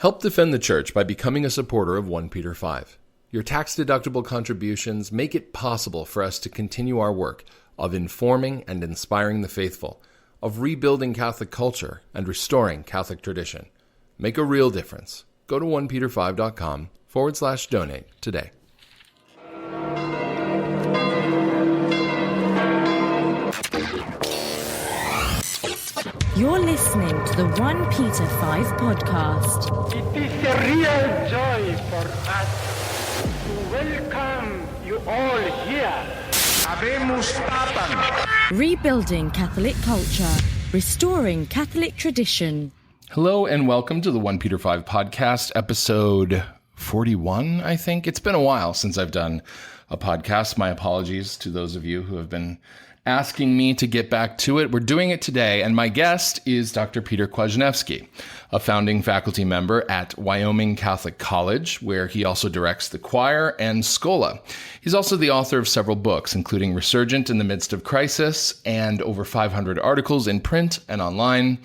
Help defend the Church by becoming a supporter of OnePeterFive. Your tax-deductible contributions make it possible for us to continue our work of informing and inspiring the faithful, of rebuilding Catholic culture and restoring Catholic tradition. Make a real difference. Go to onepeterfive.com/donate today. You're listening to the OnePeterFive podcast. It is a real joy for us to welcome you all here. Habemus Papam. Rebuilding Catholic culture, restoring Catholic tradition. Hello and welcome to the OnePeterFive podcast, episode 41, I think. It's been a while since I've done a podcast. My apologies to those of you who have been asking me to get back to it. We're doing it today, and my guest is Dr. Peter Kwasniewski, a founding faculty member at Wyoming Catholic College, where he also directs the choir and Schola. He's also the author of several books, including Resurgent in the Midst of Crisis and over 500 articles in print and online.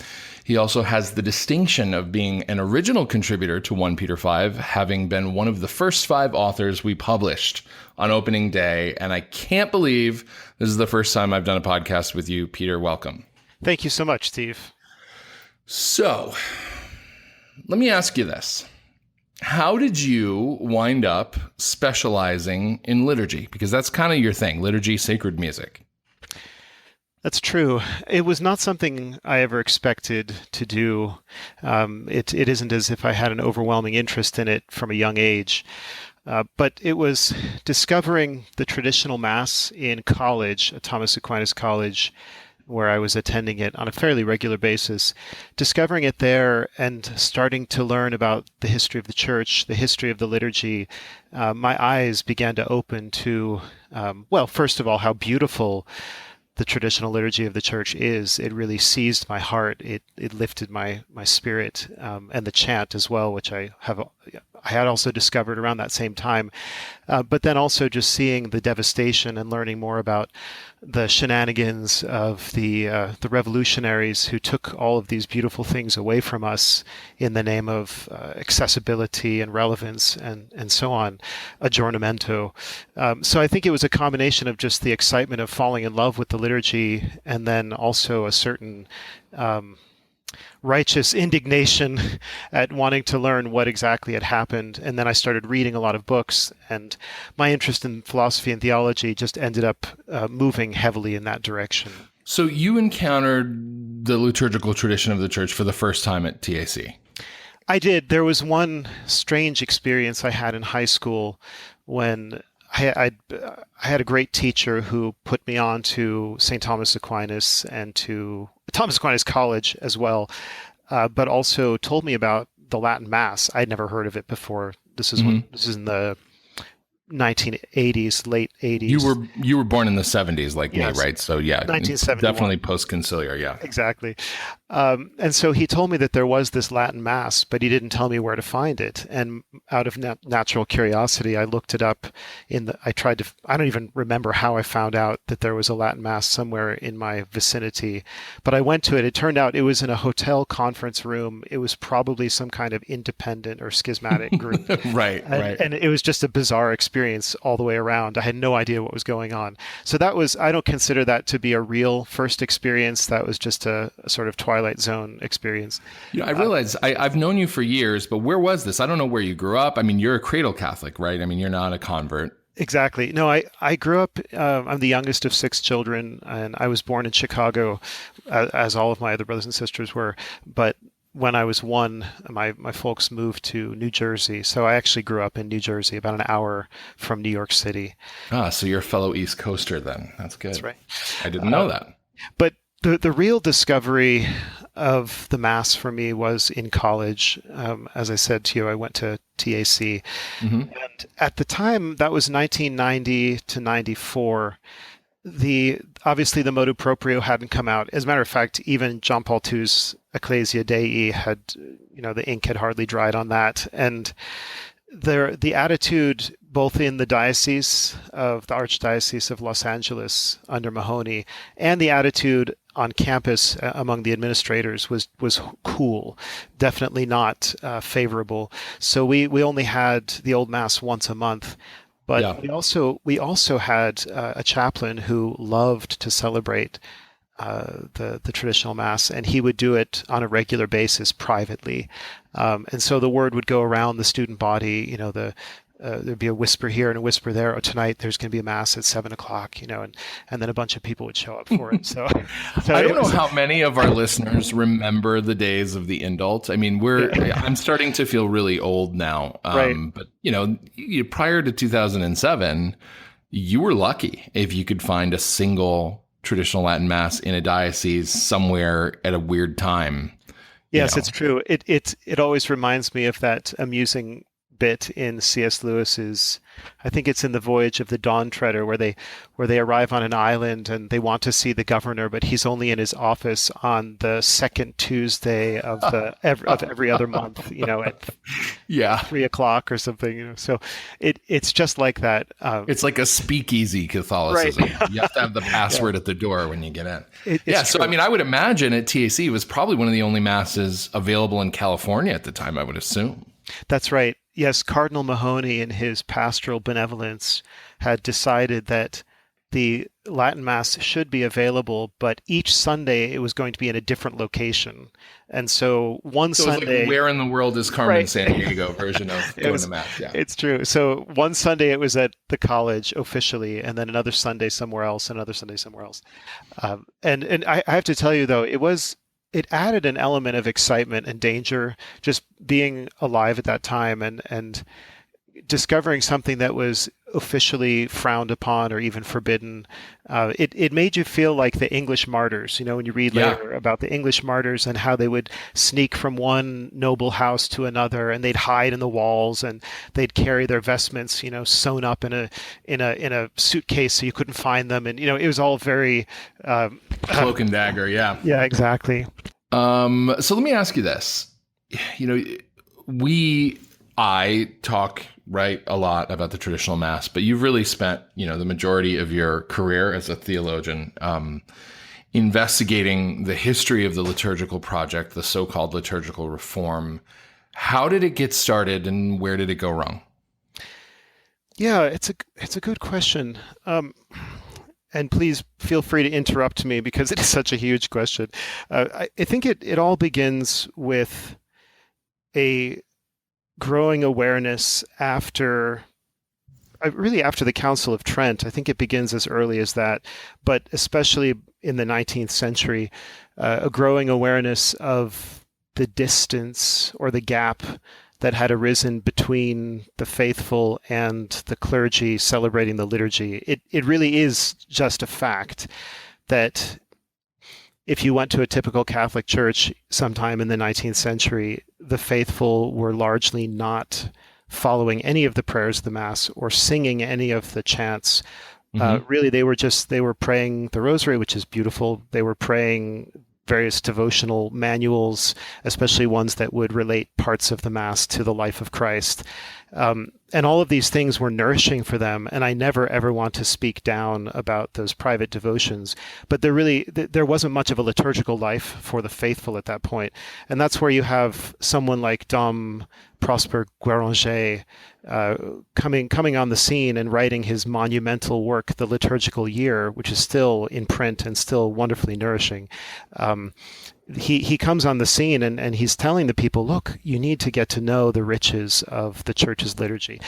He also has the distinction of being an original contributor to OnePeterFive, having been one of the first 5 authors we published on opening day. And I can't believe this is the first time I've done a podcast with you, Peter. Welcome. Thank you so much, Steve. So let me ask you this. How did you wind up specializing in liturgy? Because that's kind of your thing, liturgy, sacred music. That's true. It was not something I ever expected to do. It isn't as if I had an overwhelming interest in it from a young age. But it was discovering the traditional Mass in college, at Thomas Aquinas College, where I was attending it on a fairly regular basis, discovering it there and starting to learn about the history of the Church, the history of the liturgy. My eyes began to open to, first of all, how beautiful the traditional liturgy of the Church is. It really seized my heart. It lifted my spirit, and the chant as well, which I had also discovered around that same time. But then also just seeing the devastation and learning more about the shenanigans of the revolutionaries who took all of these beautiful things away from us in the name of accessibility and relevance and so on, aggiornamento. So I think it was a combination of just the excitement of falling in love with the liturgy and then also a certain righteous indignation at wanting to learn what exactly had happened. And then I started reading a lot of books, and my interest in philosophy and theology just ended up moving heavily in that direction. So you encountered the liturgical tradition of the Church for the first time at TAC. I did. There was one strange experience I had in high school when I had a great teacher who put me on to St. Thomas Aquinas and to Thomas Aquinas College as well, but also told me about the Latin Mass. I'd never heard of it before. This is this is in the 1980s, late 80s. You were born in the 70s, like yes. me, right? So yeah, 1971. Definitely post-conciliar, yeah. Exactly. And so he told me that there was this Latin Mass, but he didn't tell me where to find it. And out of natural curiosity, I looked it up I don't even remember how I found out that there was a Latin Mass somewhere in my vicinity, but I went to it. It turned out it was in a hotel conference room. It was probably some kind of independent or schismatic group. Right. And it was just a bizarre experience all the way around. I had no idea what was going on. So I don't consider that to be a real first experience. That was just a sort of Twilight Zone experience. I realize I've known you for years, but where was this? I don't know where you grew up. I mean, you're a cradle Catholic, right? I mean, you're not a convert. Exactly. No, I grew up, I'm the youngest of 6 children, and I was born in Chicago, as all of my other brothers and sisters were. But when I was 1, my folks moved to New Jersey. So I actually grew up in New Jersey, about an hour from New York City. So you're a fellow East Coaster then. That's good. That's right. I didn't know that. But the real discovery of the Mass for me was in college. As I said to you, I went to TAC. And at the time, that was 1990 to 94. Obviously the motu proprio hadn't come out. As a matter of fact, even John Paul II's Ecclesia Dei had, the ink had hardly dried on that. And the attitude both in the Archdiocese of Los Angeles under Mahoney and the attitude on campus among the administrators was cool, definitely not favorable. So we only had the old Mass once a month, but we also had a chaplain who loved to celebrate the traditional Mass, and he would do it on a regular basis privately. And so the word would go around the student body, there'd be a whisper here and a whisper there. Oh, tonight there's going to be a Mass at 7:00, and then a bunch of people would show up for it. So I don't know how many of our listeners remember the days of the indult. I mean, I'm starting to feel really old now. Right. But prior to 2007, you were lucky if you could find a single traditional Latin Mass in a diocese somewhere at a weird time. Yes, it's true. It always reminds me of that amusing bit in C.S. Lewis's, I think it's in The Voyage of the Dawn Treader, where they arrive on an island and they want to see the governor, but he's only in his office on the second Tuesday of every other month, at 3:00 or something. So it's just like that. It's like a speakeasy Catholicism. Right. You have to have the password at the door when you get in. True. I mean, I would imagine at TAC it was probably one of the only Masses available in California at the time, I would assume. That's right. Yes, Cardinal Mahoney, in his pastoral benevolence, had decided that the Latin Mass should be available, but each Sunday it was going to be in a different location. And so Sunday... Like, where in the world is Carmen Sandiego version of doing the Mass? Yeah. It's true. So one Sunday it was at the college officially, and then another Sunday somewhere else, another Sunday somewhere else. And I have to tell you, though, it added an element of excitement and danger, just being alive at that time and discovering something that was officially frowned upon or even forbidden. It made you feel like the English martyrs, when you read later about the English martyrs and how they would sneak from one noble house to another, and they'd hide in the walls, and they'd carry their vestments, sewn up in a suitcase so you couldn't find them. And, it was all very... cloak and dagger, yeah. Yeah, exactly. So let me ask you this. I talk a lot about the traditional Mass, but you've really spent, the majority of your career as a theologian investigating the history of the liturgical project, the so-called Liturgical Reform. How did it get started, and where did it go wrong? Yeah, it's a good question. And please feel free to interrupt me because it is such a huge question. I think it all begins with a growing awareness after the Council of Trent. I think it begins as early as that, but especially in the 19th century, a growing awareness of the distance or the gap that had arisen between the faithful and the clergy celebrating the liturgy. It really is just a fact that if you went to a typical Catholic church sometime in the 19th century, the faithful were largely not following any of the prayers of the Mass or singing any of the chants. Really, they were praying the Rosary, which is beautiful. They were praying various devotional manuals, especially ones that would relate parts of the Mass to the life of Christ. And all of these things were nourishing for them. And I never, ever want to speak down about those private devotions. But there wasn't much of a liturgical life for the faithful at that point. And that's where you have someone like Dom Prosper Guéranger coming on the scene and writing his monumental work, The Liturgical Year, which is still in print and still wonderfully nourishing. He comes on the scene and he's telling the people, look, you need to get to know the riches of the church's liturgy.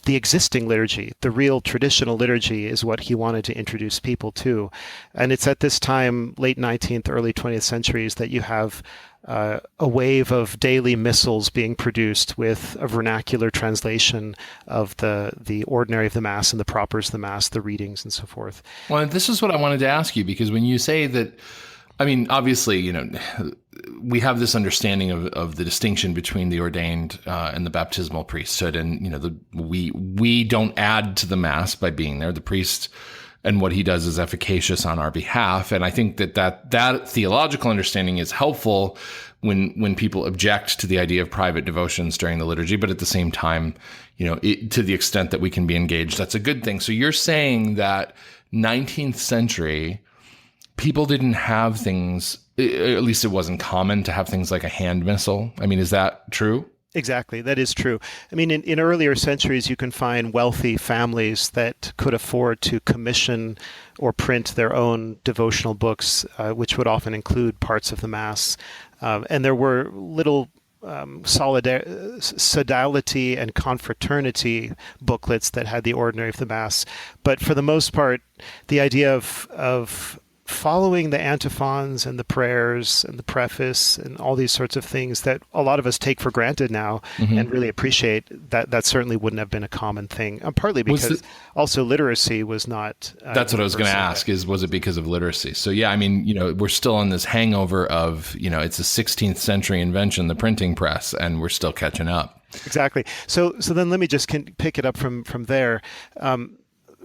The existing liturgy, the real traditional liturgy, is what he wanted to introduce people to. And it's at this time, late 19th, early 20th centuries, that you have a wave of daily missals being produced with a vernacular translation of the ordinary of the Mass and the propers of the Mass, the readings and so forth. Well, this is what I wanted to ask you, because when you say that, I mean, obviously, we have this understanding of the distinction between the ordained and the baptismal priesthood, and we don't add to the Mass by being there. The priest and what he does is efficacious on our behalf. And I think that theological understanding is helpful when people object to the idea of private devotions during the liturgy, but at the same time, to the extent that we can be engaged, that's a good thing. So you're saying that 19th century people didn't have things, at least it wasn't common to have things like a hand missal. I mean, is that true? Exactly. That is true. I mean, in earlier centuries, you can find wealthy families that could afford to commission or print their own devotional books, which would often include parts of the Mass. And there were little sodality and confraternity booklets that had the ordinary of the Mass. But for the most part, the idea of following the antiphons and the prayers and the preface and all these sorts of things that a lot of us take for granted now and really appreciate, that certainly wouldn't have been a common thing. Partly because also literacy was not. That's what I was going to ask was it because of literacy? So yeah, I mean, we're still on this hangover of, it's a 16th century invention, the printing press, and we're still catching up. Exactly. So then let me just pick it up from there.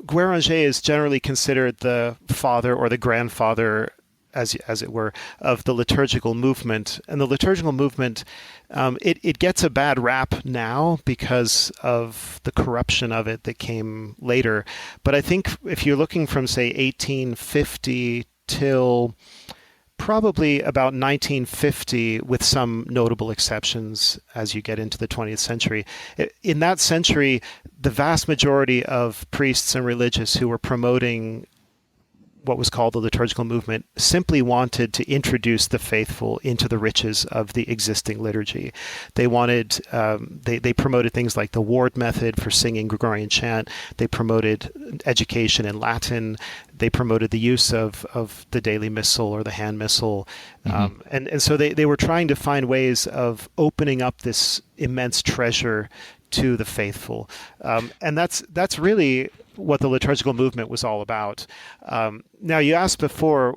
Guéranger is generally considered the father or the grandfather, as it were, of the liturgical movement. And the liturgical movement, it gets a bad rap now because of the corruption of it that came later. But I think if you're looking from, say, 1850 till probably about 1950, with some notable exceptions as you get into the 20th century. In that century, the vast majority of priests and religious who were promoting what was called the liturgical movement simply wanted to introduce the faithful into the riches of the existing liturgy. They wanted, they promoted things like the Ward method for singing Gregorian chant. They promoted education in Latin. They promoted the use of the daily missal or the hand missal. And so they were trying to find ways of opening up this immense treasure to the faithful. And that's really what the liturgical movement was all about. Now, you asked before,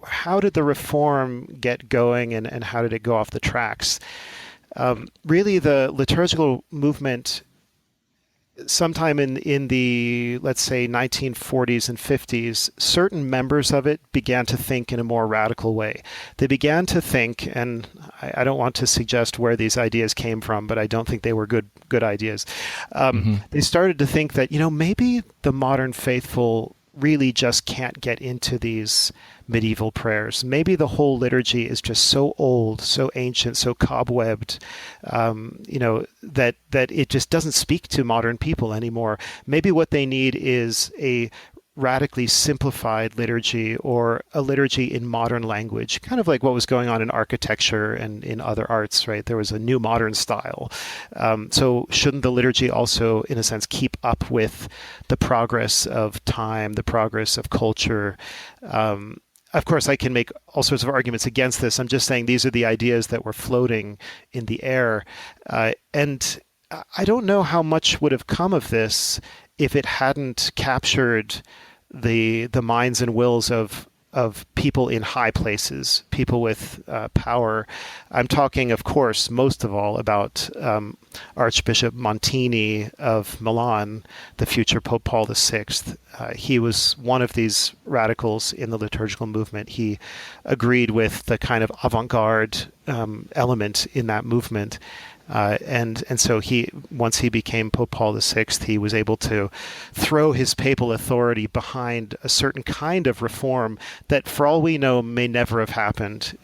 how did the Reform get going and how did it go off the tracks? Really, the liturgical movement, sometime in the, let's say, 1940s and 50s, certain members of it began to think in a more radical way. They began to think, and I don't want to suggest where these ideas came from, but I don't think they were good ideas. They started to think that, maybe the modern faithful really just can't get into these medieval prayers. Maybe the whole liturgy is just so old, so ancient, so cobwebbed, that it just doesn't speak to modern people anymore. Maybe what they need is a radically simplified liturgy, or a liturgy in modern language, kind of like what was going on in architecture and in other arts, right? There was a new modern style. So shouldn't the liturgy also, in a sense, keep up with the progress of time, the progress of culture? Of course, I can make all sorts of arguments against this. I'm just saying these are the ideas that were floating in the air. And I don't know how much would have come of this if it hadn't captured the minds and wills of people in high places, people with power. I'm talking, of course, most of all about Archbishop Montini of Milan, the future Pope Paul VI. He was one of these radicals in the liturgical movement. He agreed with the kind of avant-garde element in that movement. And so once he became Pope Paul VI, he was able to throw his papal authority behind a certain kind of reform that, for all we know, may never have happened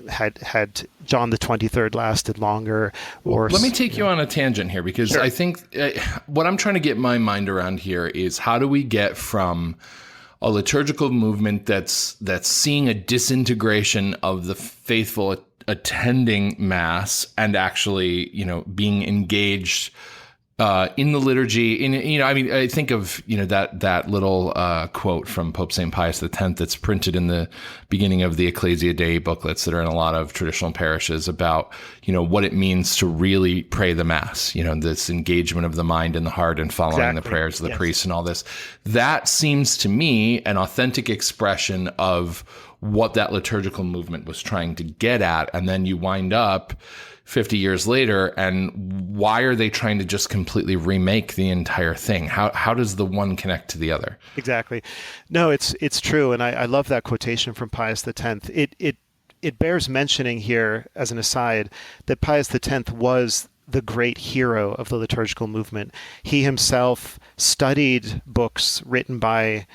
had John the 23rd lasted longer. Or let me take you on a tangent here, because sure. I think what I'm trying to get my mind around here is, how do we get from a liturgical movement that's seeing a disintegration of the faithful attending Mass and actually, being engaged in the liturgy. I think of, that little quote from Pope St. Pius X that's printed in the beginning of the Ecclesia Dei booklets that are in a lot of traditional parishes about, what it means to really pray the Mass, this engagement of the mind and the heart and following the prayers of the priest and all this. That seems to me an authentic expression of what that liturgical movement was trying to get at. And then you wind up 50 years later, and why are they trying to just completely remake the entire thing? How does the one connect to the other? Exactly. No, it's true. And I love that quotation from Pius X. It bears mentioning here as an aside that Pius X was the great hero of the liturgical movement. He himself studied books written by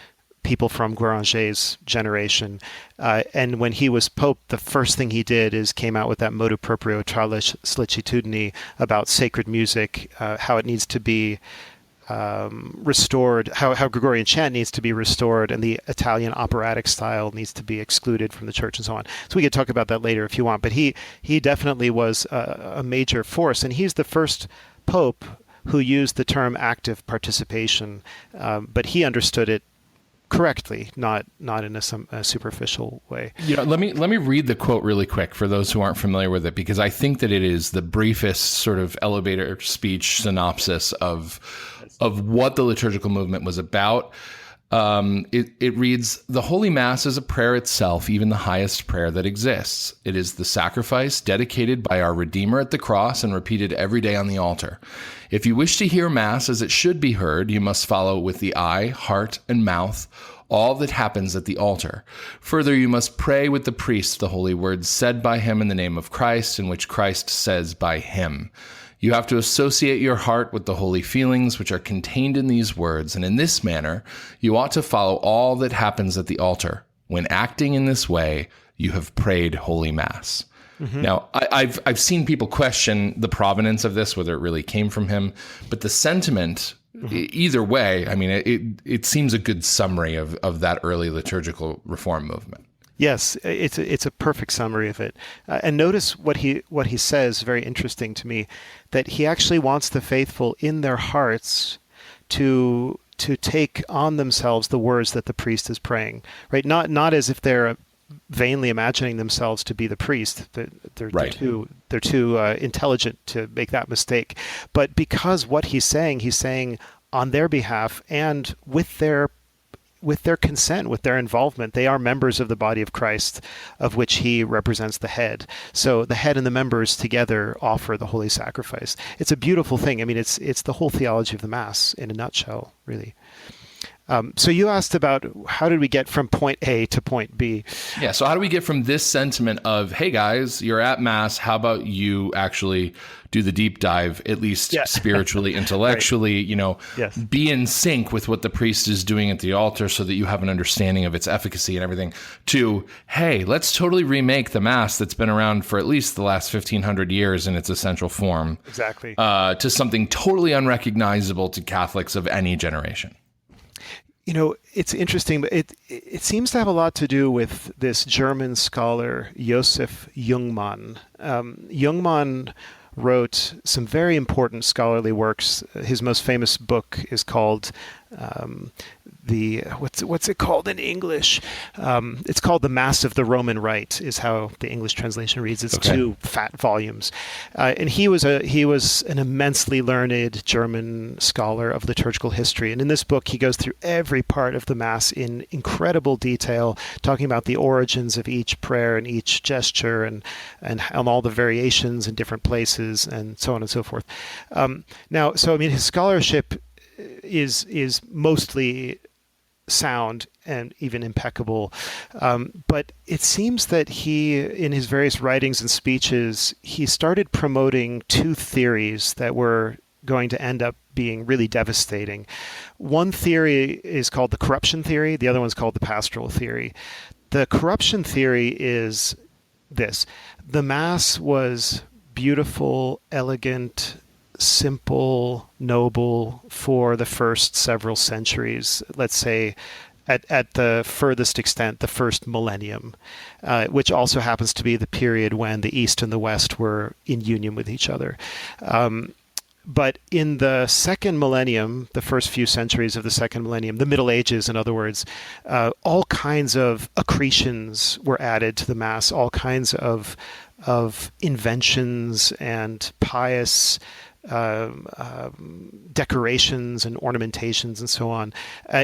people from Guéranger's generation. And when he was Pope, the first thing he did is came out with that motu proprio tra Sollecitudini about sacred music, how it needs to be restored, how Gregorian chant needs to be restored, and the Italian operatic style needs to be excluded from the church and so on. So we could talk about that later if you want. But he definitely was a major force, and he's the first Pope who used the term active participation, but he understood it correctly, not in a superficial way. Let me read the quote really quick for those who aren't familiar with it, because I think that it is the briefest sort of elevator speech synopsis of what the liturgical movement was about. It reads, "The Holy Mass is a prayer itself, even the highest prayer that exists. It is the sacrifice dedicated by our Redeemer at the cross and repeated every day on the altar. If you wish to hear Mass as it should be heard, you must follow with the eye, heart, and mouth all that happens at the altar. Further, you must pray with the priest the holy words said by him in the name of Christ, and which Christ says by him. You have to associate your heart with the holy feelings which are contained in these words, and in this manner, you ought to follow all that happens at the altar. When acting in this way, you have prayed Holy Mass." Mm-hmm. Now, I've seen people question the provenance of this, whether it really came from him, but the sentiment, either way, I mean, it seems a good summary of that early liturgical reform movement. Yes, it's a perfect summary of it. And notice what he says, very interesting to me, that he actually wants the faithful in their hearts to take on themselves the words that the priest is praying, right? Not as if they're vainly imagining themselves to be the priest. They're right. They're too intelligent to make that mistake. But because what he's saying on their behalf and with their consent, with their involvement. They are members of the body of Christ, of which he represents the head. So the head and the members together offer the holy sacrifice. It's a beautiful thing. I mean, it's the whole theology of the Mass in a nutshell, really. So you asked about how did we get from point A to point B? Yeah, so how do we get from this sentiment of, hey guys, you're at Mass, how about you actually do the deep dive, at least spiritually, intellectually, right. Be in sync with what the priest is doing at the altar so that you have an understanding of its efficacy and everything, to, hey, let's totally remake the Mass that's been around for at least the last 1,500 years in its essential form. Exactly. To something totally unrecognizable to Catholics of any generation. It's interesting, but it seems to have a lot to do with this German scholar, Josef Jungmann. Jungmann wrote some very important scholarly works. His most famous book is called what's it called in English? It's called The Mass of the Roman Rite, is how the English translation reads. It's 2 fat volumes, and he was an immensely learned German scholar of liturgical history. And in this book, he goes through every part of the Mass in incredible detail, talking about the origins of each prayer and each gesture, and all the variations in different places, and so on and so forth. His scholarship is mostly sound and even impeccable. But it seems that he, in his various writings and speeches, he started promoting 2 theories that were going to end up being really devastating. One theory is called the corruption theory. The other one's called the pastoral theory. The corruption theory is this: the Mass was beautiful, elegant, simple, noble for the first several centuries, let's say at the furthest extent, the first millennium, which also happens to be the period when the East and the West were in union with each other. But in the second millennium, the first few centuries of the second millennium, the Middle Ages, in other words, all kinds of accretions were added to the Mass, all kinds of inventions and pious decorations and ornamentations and so on,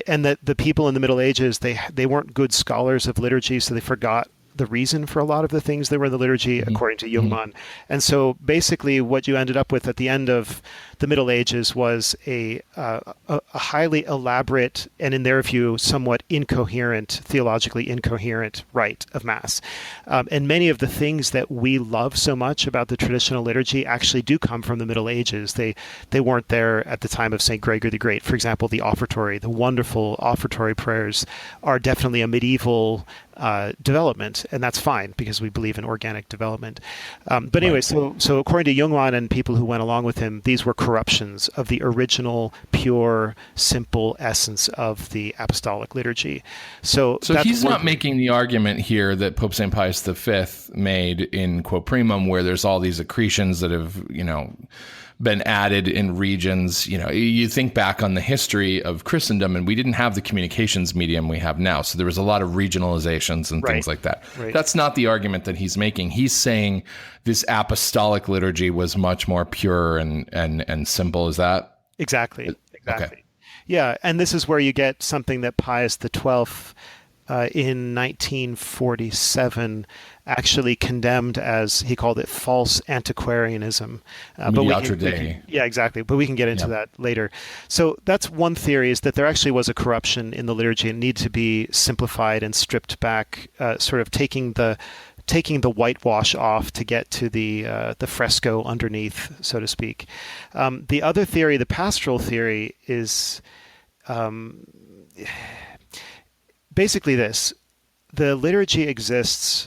and that the people in the Middle Ages, they weren't good scholars of liturgy, so they forgot the reason for a lot of the things that were in the liturgy, according to Jungmann. And so basically what you ended up with at the end of the Middle Ages was a highly elaborate and, in their view, somewhat incoherent, theologically incoherent rite of Mass. And many of the things that we love so much about the traditional liturgy actually do come from the Middle Ages. They weren't there at the time of St. Gregory the Great. For example, the offertory, the wonderful offertory prayers are definitely a medieval development, and that's fine because we believe in organic development. But anyway, so according to Jungmann and people who went along with him, these were corruptions of the original, pure, simple essence of the apostolic liturgy. So he's not making the argument here that Pope St. Pius V made in Quo Primum, where there's all these accretions that have, been added in regions. You think back on the history of Christendom, and we didn't have the communications medium we have now. So there was a lot of regionalizations and things like that. Right. That's not the argument that he's making. He's saying this apostolic liturgy was much more pure and simple. Is that? Exactly. Okay. Yeah. And this is where you get something that Pius XII in 1947 actually condemned as, he called it, false antiquarianism. Mediator Dei. Yeah, exactly. But we can get into that later. So that's one theory, is that there actually was a corruption in the liturgy and needed to be simplified and stripped back, sort of taking the whitewash off to get to the fresco underneath, so to speak. The other theory, the pastoral theory, is basically this: the liturgy exists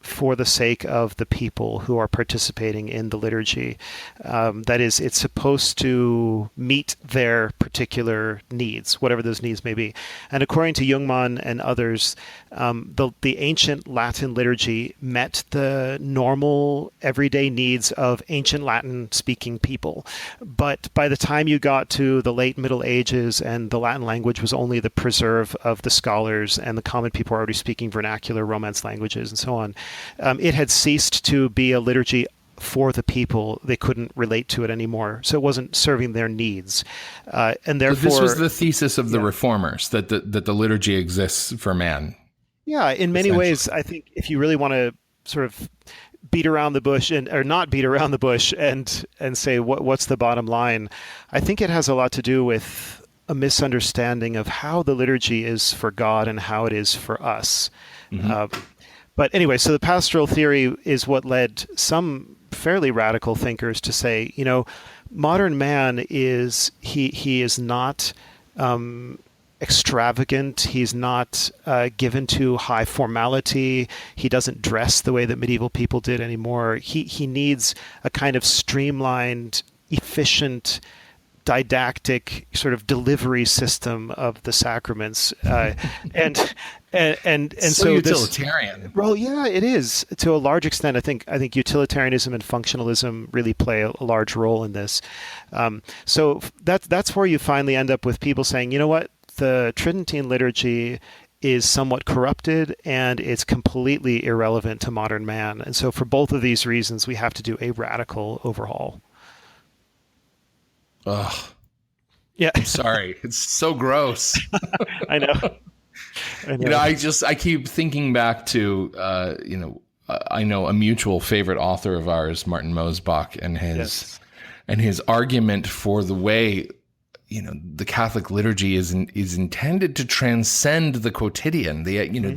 for the sake of the people who are participating in the liturgy. That is, it's supposed to meet their particular needs, whatever those needs may be. And according to Jungmann and others, the ancient Latin liturgy met the normal, everyday needs of ancient Latin-speaking people. But by the time you got to the late Middle Ages, and the Latin language was only the preserve of the scholars, and the common people were already speaking vernacular Romance languages and so on, it had ceased to be a liturgy for the people. They couldn't relate to it anymore, so it wasn't serving their needs, and therefore this was the thesis of the reformers, that the liturgy exists for man. Yeah, in many ways, I think if you really want to sort of beat around the bush or not beat around the bush and say what's the bottom line, I think it has a lot to do with a misunderstanding of how the liturgy is for God and how it is for us. But anyway, so the pastoral theory is what led some fairly radical thinkers to say, modern man is not extravagant. He's not given to high formality. He doesn't dress the way that medieval people did anymore. He needs a kind of streamlined, efficient, didactic sort of delivery system of the sacraments, and so utilitarian. Well, yeah, it is to a large extent. I think utilitarianism and functionalism really play a large role in this. So that's where you finally end up with people saying, you know what, the Tridentine liturgy is somewhat corrupted and it's completely irrelevant to modern man. And so for both of these reasons, we have to do a radical overhaul. Ugh. Yeah. I'm sorry. It's so gross. I know. I keep thinking back to, I know a mutual favorite author of ours, Martin Mosbach, and his argument for the way, the Catholic liturgy is intended to transcend the quotidian,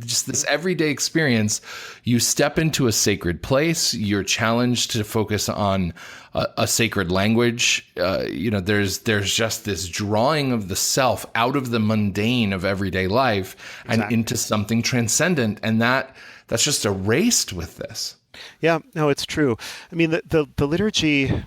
just this everyday experience. You step into a sacred place, you're challenged to focus on a sacred language. There's just this drawing of the self out of the mundane of everyday life and into something transcendent. And that's just erased with this. Yeah, no, it's true. I mean, the liturgy,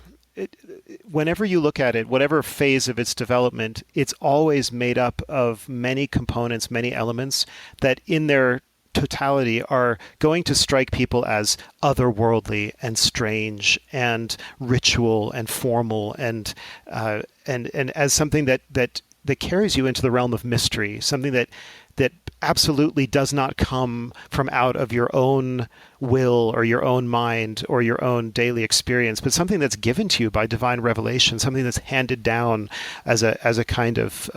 whenever you look at it, whatever phase of its development, it's always made up of many components, many elements that in their totality are going to strike people as otherworldly and strange and ritual and formal and as something that carries you into the realm of mystery, something that absolutely does not come from out of your own will or your own mind or your own daily experience, but something that's given to you by divine revelation, something that's handed down as a kind of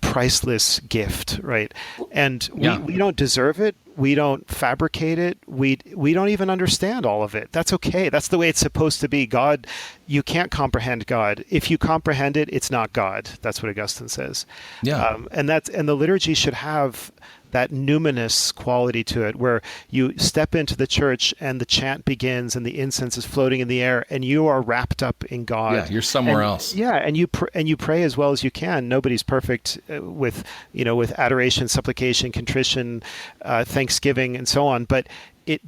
priceless gift, right? And we don't deserve it. We don't fabricate it. We don't even understand all of it. That's okay. That's the way it's supposed to be. God, you can't comprehend God. If you comprehend it, it's not God. That's what Augustine says. Yeah. And the liturgy should have that numinous quality to it, where you step into the church and the chant begins and the incense is floating in the air and you are wrapped up in God. Yeah, you're somewhere else. Yeah, and you pray as well as you can. Nobody's perfect with adoration, supplication, contrition, thanksgiving, and so on. But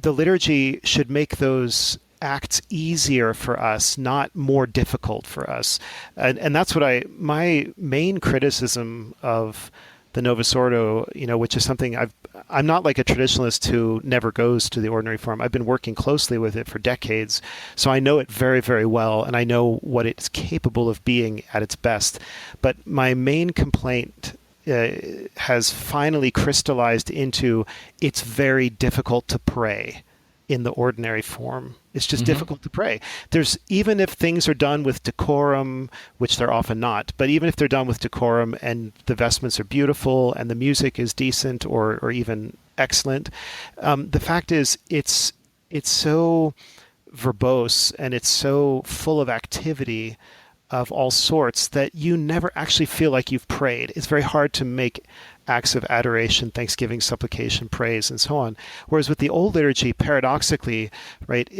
the liturgy should make those acts easier for us, not more difficult for us. And that's what my main criticism of the Novus Ordo, which is something I'm not like a traditionalist who never goes to the ordinary form. I've been working closely with it for decades, so I know it very, very well, and I know what it's capable of being at its best. But my main complaint has finally crystallized into it's very difficult to pray in the ordinary form. It's just difficult to pray. Even if things are done with decorum, which they're often not, but even if they're done with decorum and the vestments are beautiful and the music is decent or even excellent, the fact is it's so verbose and it's so full of activity of all sorts that you never actually feel like you've prayed. It's very hard to make acts of adoration, thanksgiving, supplication, praise, and so on. Whereas with the old liturgy, paradoxically, right,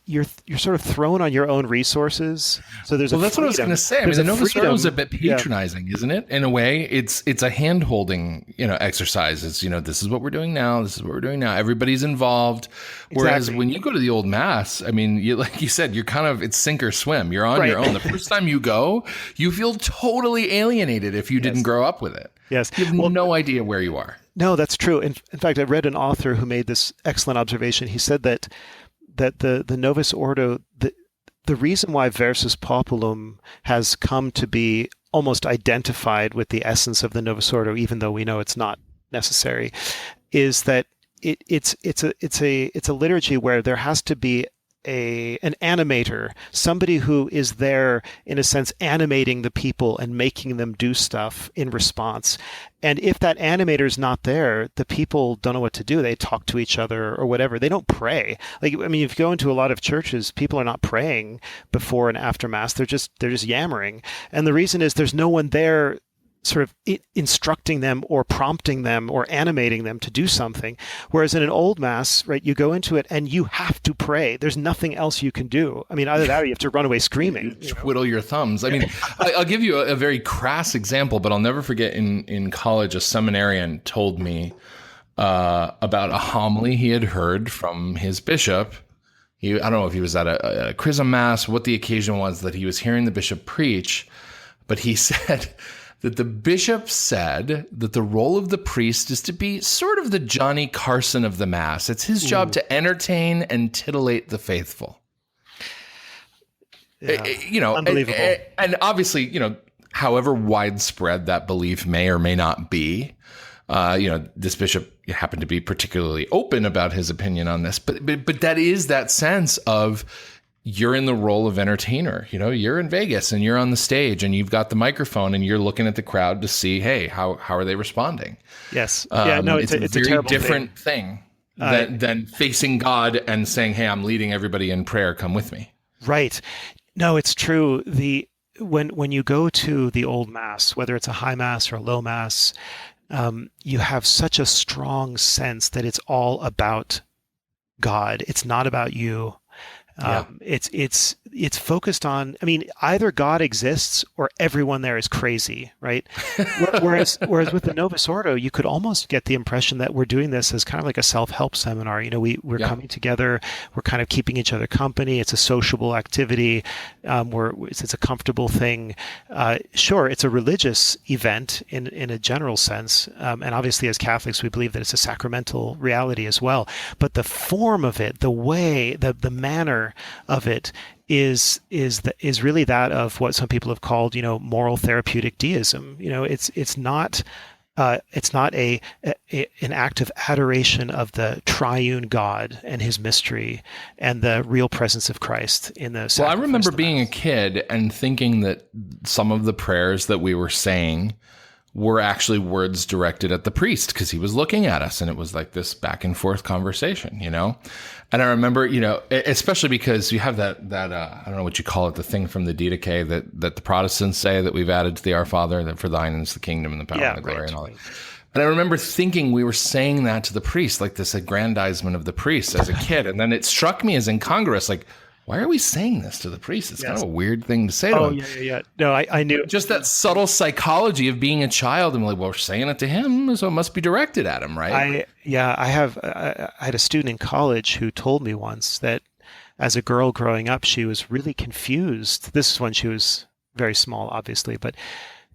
you're sort of thrown on your own resources. So there's that's what I was going to say. I mean, the Novus Ordo is a bit patronizing, isn't it? In a way, it's a hand-holding, exercise. It's, this is what we're doing now. This is what we're doing now. Everybody's involved. Whereas when you go to the old Mass, I mean, like you said, you're kind of, it's sink or swim. You're on your own. The first time you go, you feel totally alienated if you didn't grow up with it. Yes. You have no idea where you are. No, that's true. In fact, I read an author who made this excellent observation. He said that the Novus Ordo, the reason why Versus Populum has come to be almost identified with the essence of the Novus Ordo, even though we know it's not necessary, is that it's a liturgy where there has to be an animator, somebody who is there in a sense animating the people and making them do stuff in response. And if that animator is not there, the people don't know what to do. They talk to each other or whatever. They don't pray. If you go into a lot of churches, people are not praying before and after Mass. They're just yammering. And the reason is there's no one there sort of instructing them or prompting them or animating them to do something. Whereas in an old Mass, right, you go into it and you have to pray. There's nothing else you can do. I mean, either that or you have to run away screaming. Twiddle your thumbs. I mean, I'll give you a very crass example, but I'll never forget in college, a seminarian told me about a homily he had heard from his bishop. I don't know if he was at a Chrism Mass, what the occasion was that he was hearing the bishop preach, but he said that the bishop said that the role of the priest is to be sort of the Johnny Carson of the Mass. It's his job to entertain and titillate the faithful. Yeah. Unbelievable. And obviously, however widespread that belief may or may not be, this bishop happened to be particularly open about his opinion on this, but that is that sense of, you're in the role of entertainer. You're in Vegas and you're on the stage and you've got the microphone and you're looking at the crowd to see, hey, how are they responding? Yes. It's a very terrible different thing than facing God and saying, hey, I'm leading everybody in prayer. Come with me. Right. No, it's true. When you go to the old Mass, whether it's a high Mass or a low Mass, you have such a strong sense that it's all about God. It's not about you. It's focused on, either God exists or everyone there is crazy, right? Whereas with the Novus Ordo, you could almost get the impression that we're doing this as kind of like a self-help seminar. We're coming together, we're kind of keeping each other company. It's a sociable activity. It's a comfortable thing. Sure, it's a religious event in a general sense. And obviously as Catholics, we believe that it's a sacramental reality as well. But the form of it, the way, the manner of it is really that of what some people have called, moral therapeutic deism. It's not an act of adoration of the triune God and his mystery and the real presence of Christ in the sacrifice. Well, I remember being a kid and thinking that some of the prayers that we were saying were actually words directed at the priest because he was looking at us, and it was like this back and forth conversation, you know? And I remember, you know, especially because you have that I don't know what you call it, the thing from the Didache that the Protestants say that we've added to the Our Father, that for thine is the kingdom and the power and the glory and all that. And I remember thinking we were saying that to the priest, like this aggrandizement of the priest as a kid. And then it struck me as incongruous, like, why are we saying this to the priest? It's kind of a weird thing to say to him. Yeah. No, I knew. Just that subtle psychology of being a child. I'm like, well, we're saying it to him, so it must be directed at him, right? I had a student in college who told me once that as a girl growing up, she was really confused. This is when she was very small, obviously, but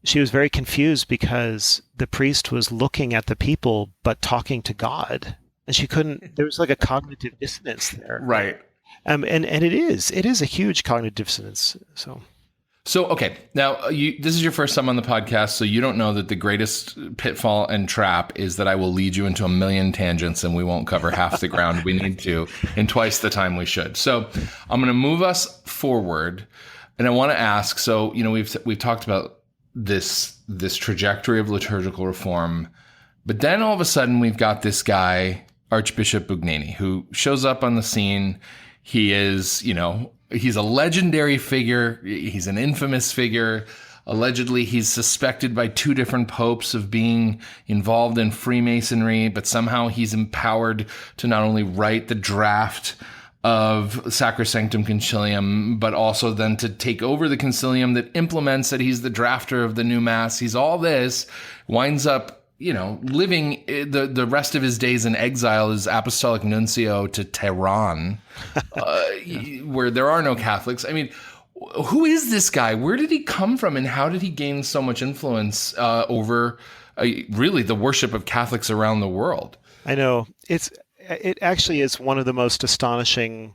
she was very confused because the priest was looking at the people, but talking to God. And she couldn't, there was like a cognitive dissonance there. Right. And it is a huge cognitive dissonance. So okay, now this is your first time on the podcast, so you don't know that the greatest pitfall and trap is that I will lead you into a million tangents and we won't cover half the ground we need to in twice the time we should. So I'm going to move us forward, and I want to ask. So you know we've talked about this trajectory of liturgical reform, but then all of a sudden we've got this guy Archbishop Bugnini who shows up on the scene. He is, you know, he's a legendary figure. He's an infamous figure. Allegedly, he's suspected by 2 different popes of being involved in Freemasonry, but somehow he's empowered to not only write the draft of Sacrosanctum Concilium, but also then to take over the concilium that implements it. He's the drafter of the new mass. He's all this, winds up, you know, living the rest of his days in exile as apostolic nuncio to Tehran, where there are no Catholics. I mean, who is this guy? Where did he come from? And how did he gain so much influence over really the worship of Catholics around the world? I know. It actually is one of the most astonishing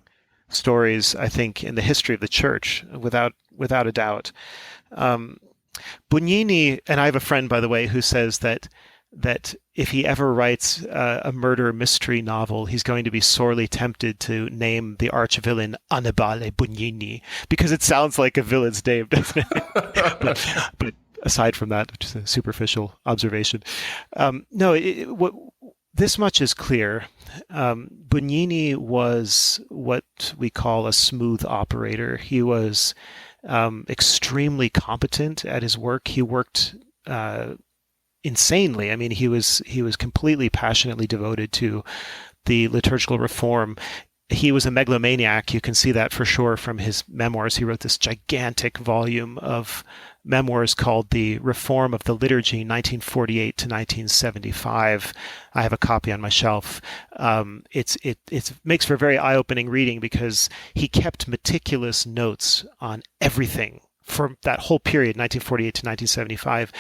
stories, I think, in the history of the church, without a doubt. Bugnini, and I have a friend, by the way, who says that if he ever writes a murder mystery novel, he's going to be sorely tempted to name the arch-villain Annibale Bugnini, because it sounds like a villain's name, doesn't it? but aside from that, which is a superficial observation, this much is clear. Bugnini was what we call a smooth operator. He was extremely competent at his work. He worked insanely. I mean, he was completely passionately devoted to the liturgical reform. He was a megalomaniac. You can see that for sure from his memoirs. He wrote this gigantic volume of memoirs called The Reform of the Liturgy, 1948 to 1975. I have a copy on my shelf. It makes for very eye-opening reading because he kept meticulous notes on everything for that whole period, 1948 to 1975.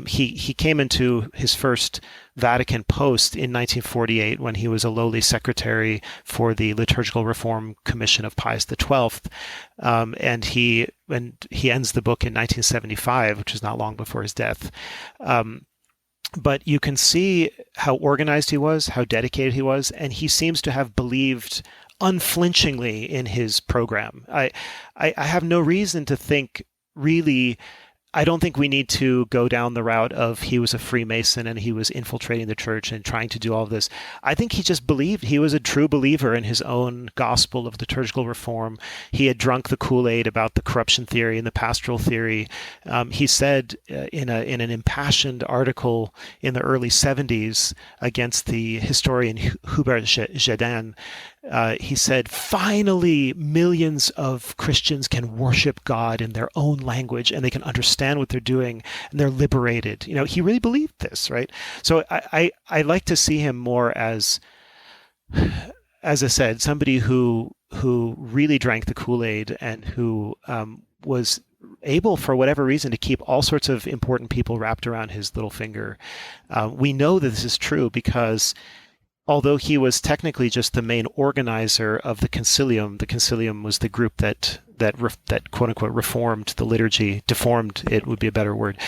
He came into his first Vatican post in 1948 when he was a lowly secretary for the Liturgical Reform Commission of Pius XII. And he ends the book in 1975, which is not long before his death. But you can see how organized he was, how dedicated he was, and he seems to have believed unflinchingly in his program. I have no reason to think, really, I don't think we need to go down the route of he was a Freemason and he was infiltrating the church and trying to do all of this. I think he just believed, he was a true believer in his own gospel of liturgical reform. He had drunk the Kool-Aid about the corruption theory and the pastoral theory. He said in an impassioned article in the early 70s against the historian Hubert Gédin, he said, finally, millions of Christians can worship God in their own language and they can understand what they're doing and they're liberated. You know, he really believed this, right? So I like to see him more as I said, somebody who really drank the Kool-Aid and who was able, for whatever reason, to keep all sorts of important people wrapped around his little finger. We know that this is true because although he was technically just the main organizer of the concilium was the group that quote unquote reformed the liturgy, deformed it would be a better word.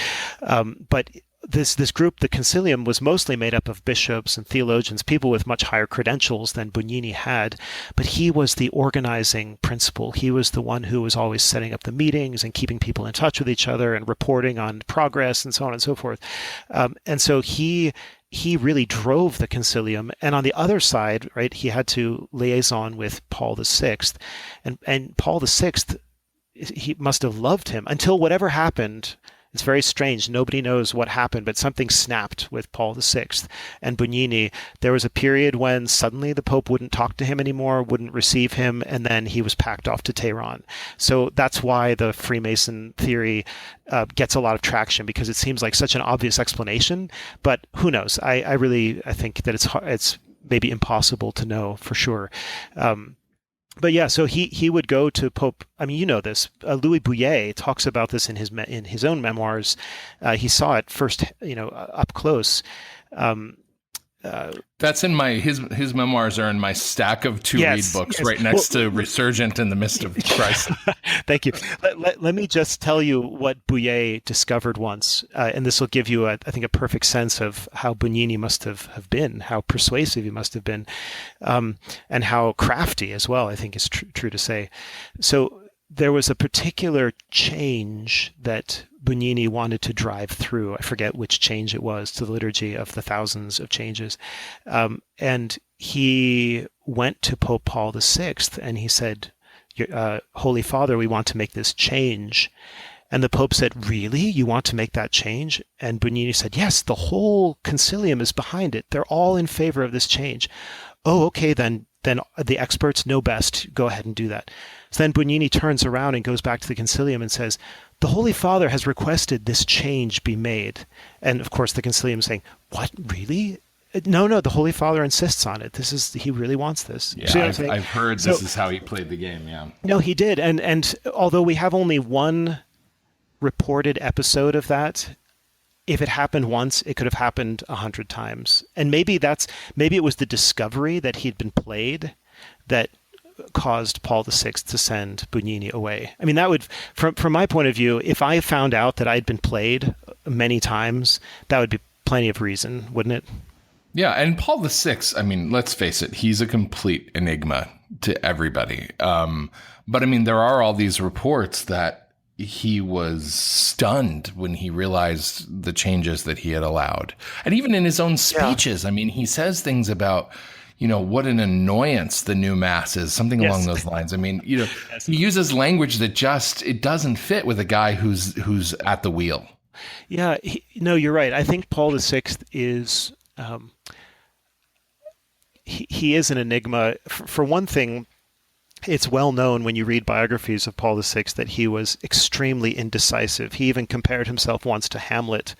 But this group, the concilium, was mostly made up of bishops and theologians, people with much higher credentials than Bugnini had, but he was the organizing principle. He was the one who was always setting up the meetings and keeping people in touch with each other and reporting on progress and so on and so forth. And so he really drove the concilium. And on the other side, right, he had to liaison with Paul VI. And Paul VI, he must have loved him until whatever happened. It's very strange. Nobody knows what happened, but something snapped with Paul VI and Bugnini. There was a period when suddenly the Pope wouldn't talk to him anymore, wouldn't receive him, and then he was packed off to Tehran. So that's why the Freemason theory gets a lot of traction, because it seems like such an obvious explanation, but who knows? I think that it's maybe impossible to know for sure. But yeah, so he would go to Pope. I mean, you know this. Louis Bouillet talks about this in his own memoirs. He saw it first, up close. That's in his memoirs are in my stack of to-read books, right next to Resurgent in the Midst of Christ. Thank you. Let me just tell you what Bouillet discovered once, and this will give you, I think, a perfect sense of how Bugnini must have been, how persuasive he must have been, and how crafty as well, I think is true to say. So there was a particular change that Bugnini wanted to drive through. I forget which change it was to the liturgy of the thousands of changes. And he went to Pope Paul VI and he said, Holy Father, we want to make this change. And the Pope said, really? You want to make that change? And Bugnini said, yes, the whole concilium is behind it. They're all in favor of this change. Oh, okay, then the experts know best. Go ahead and do that. So then Bugnini turns around and goes back to the concilium and says, the Holy Father has requested this change be made. And of course the concilium is saying, what, really? No, the Holy Father insists on it. He really wants this. Yeah, I've heard this is how he played the game, yeah. No, he did. And although we have only one reported episode of that, if it happened once, it could have happened 100 times. And maybe it was the discovery that he'd been played that caused Paul VI to send Bugnini away. I mean, that would, from my point of view, if I found out that I'd been played many times, that would be plenty of reason, wouldn't it? Yeah, and Paul VI, I mean, let's face it, he's a complete enigma to everybody. But I mean, there are all these reports that he was stunned when he realized the changes that he had allowed. And even in his own speeches, I mean, he says things about, what an annoyance the new mass is, something along those lines. I mean, he uses language that it doesn't fit with a guy who's at the wheel. Yeah, you're right. I think Paul VI is, he is an enigma. For one thing, it's well known when you read biographies of Paul VI that he was extremely indecisive. He even compared himself once to Hamlet.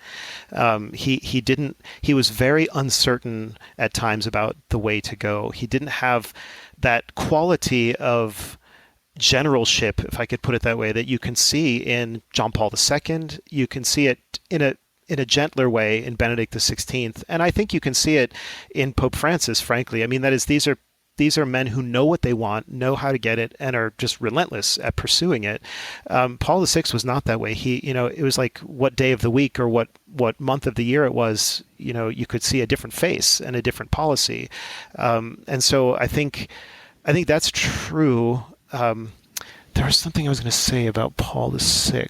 He was very uncertain at times about the way to go. He didn't have that quality of generalship, if I could put it that way, that you can see in John Paul II. You can see it in a gentler way in Benedict XVI. And I think you can see it in Pope Francis, frankly. I mean, that is, these are men who know what they want, know how to get it, and are just relentless at pursuing it. Paul VI was not that way. It was like what day of the week or what month of the year it was, you could see a different face and a different policy. And so I think that's true. There was something I was going to say about Paul VI.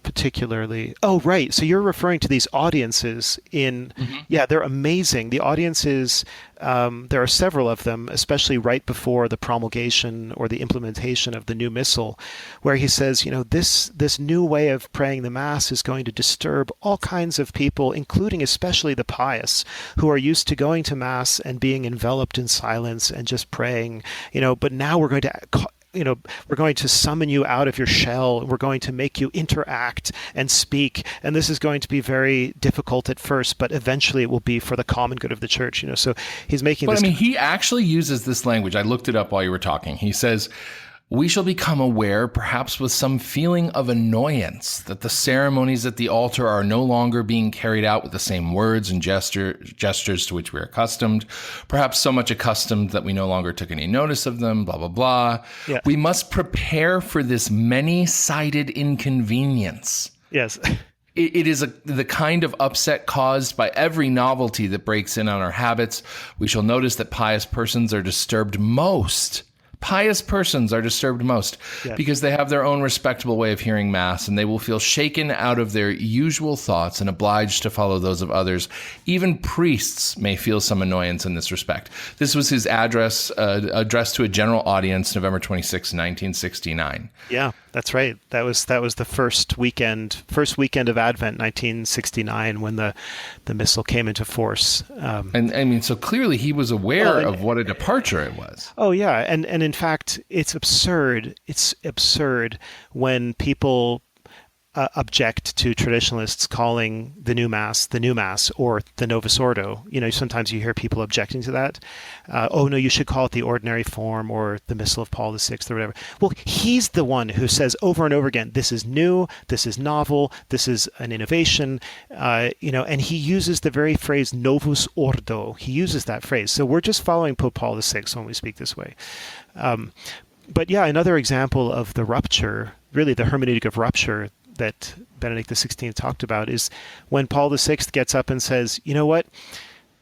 Particularly. Oh, right. So you're referring to these audiences they're amazing. The audiences, there are several of them, especially right before the promulgation or the implementation of the new missal, where he says, this new way of praying the Mass is going to disturb all kinds of people, including especially the pious, who are used to going to Mass and being enveloped in silence and just praying, but now we're going to summon you out of your shell. We're going to make you interact and speak. And this is going to be very difficult at first, but eventually it will be for the common good of the church. So he's making this. But I mean, he actually uses this language. I looked it up while you were talking. He says, we shall become aware, perhaps with some feeling of annoyance, that the ceremonies at the altar are no longer being carried out with the same words and gestures to which we are accustomed, perhaps so much accustomed that we no longer took any notice of them, blah, blah, blah. Yeah. We must prepare for this many-sided inconvenience. Yes. It is the kind of upset caused by every novelty that breaks in on our habits. We shall notice that pious persons are disturbed most. Pious persons are disturbed most because they have their own respectable way of hearing Mass, and they will feel shaken out of their usual thoughts and obliged to follow those of others. Even priests may feel some annoyance in this respect. This was his address addressed to a general audience, November 26, 1969. Yeah, that's right. That was the first weekend of Advent, 1969, when the missal came into force. And I mean, so clearly he was aware of what a departure it was. Oh yeah, and in fact, it's absurd. It's absurd when people object to traditionalists calling the new mass or the Novus Ordo. Sometimes you hear people objecting to that. Oh no, you should call it the ordinary form or the Missal of Paul VI or whatever. Well, he's the one who says over and over again, this is new, this is novel, this is an innovation, and he uses the very phrase Novus Ordo. He uses that phrase. So we're just following Pope Paul VI when we speak this way. But yeah, another example of the rupture, really the hermeneutic of rupture that Benedict XVI talked about, is when Paul VI gets up and says, you know what?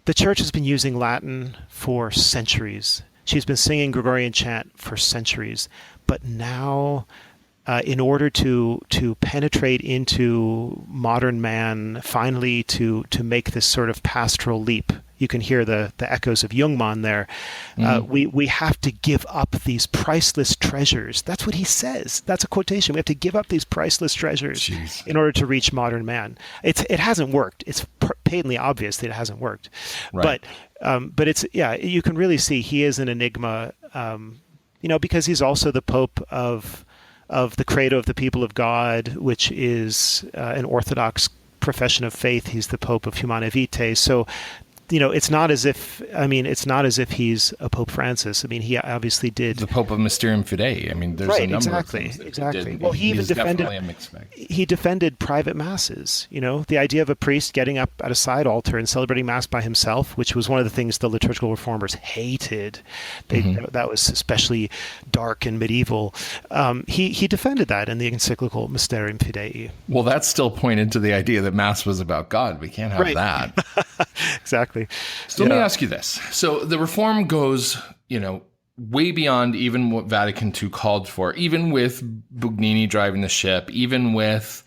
The Church has been using Latin for centuries. She's been singing Gregorian chant for centuries. But now, in order to penetrate into modern man, finally to make this sort of pastoral leap, you can hear the echoes of Jungmann there. We have to give up these priceless treasures. That's what he says. That's a quotation. We have to give up these priceless treasures in order to reach modern man. It hasn't worked. It's patently obvious that it hasn't worked. Right. But it's you can really see he is an enigma. Because he's also the Pope of the Credo of the People of God, which is an Orthodox profession of faith. He's the Pope of Humanae Vitae. So, it's not as if he's a Pope Francis. I mean, he obviously did the Pope of Mysterium Fidei. I mean, there's a number of things that exactly. He did. Well, he even defended private masses. The idea of a priest getting up at a side altar and celebrating Mass by himself, which was one of the things the liturgical reformers hated. That was especially dark and medieval. He defended that in the encyclical Mysterium Fidei. Well, that still pointed to the idea that Mass was about God. We can't have that. Exactly. So let me ask you this. So the reform goes, way beyond even what Vatican II called for, even with Bugnini driving the ship, even with,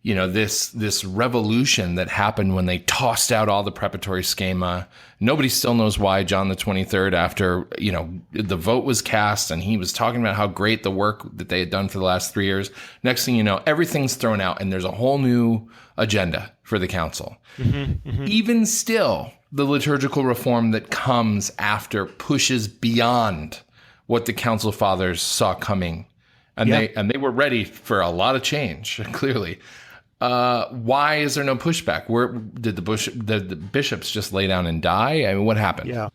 this revolution that happened when they tossed out all the preparatory schema. Nobody still knows why John the 23rd, after, the vote was cast and he was talking about how great the work that they had done for the last 3 years. Next thing you know, everything's thrown out and there's a whole new agenda for the council. Even still, the liturgical reform that comes after pushes beyond what the council fathers saw coming. And they were ready for a lot of change, clearly. Why is there no pushback? Where did the bishops just lay down and die? I mean, what happened? Yeah.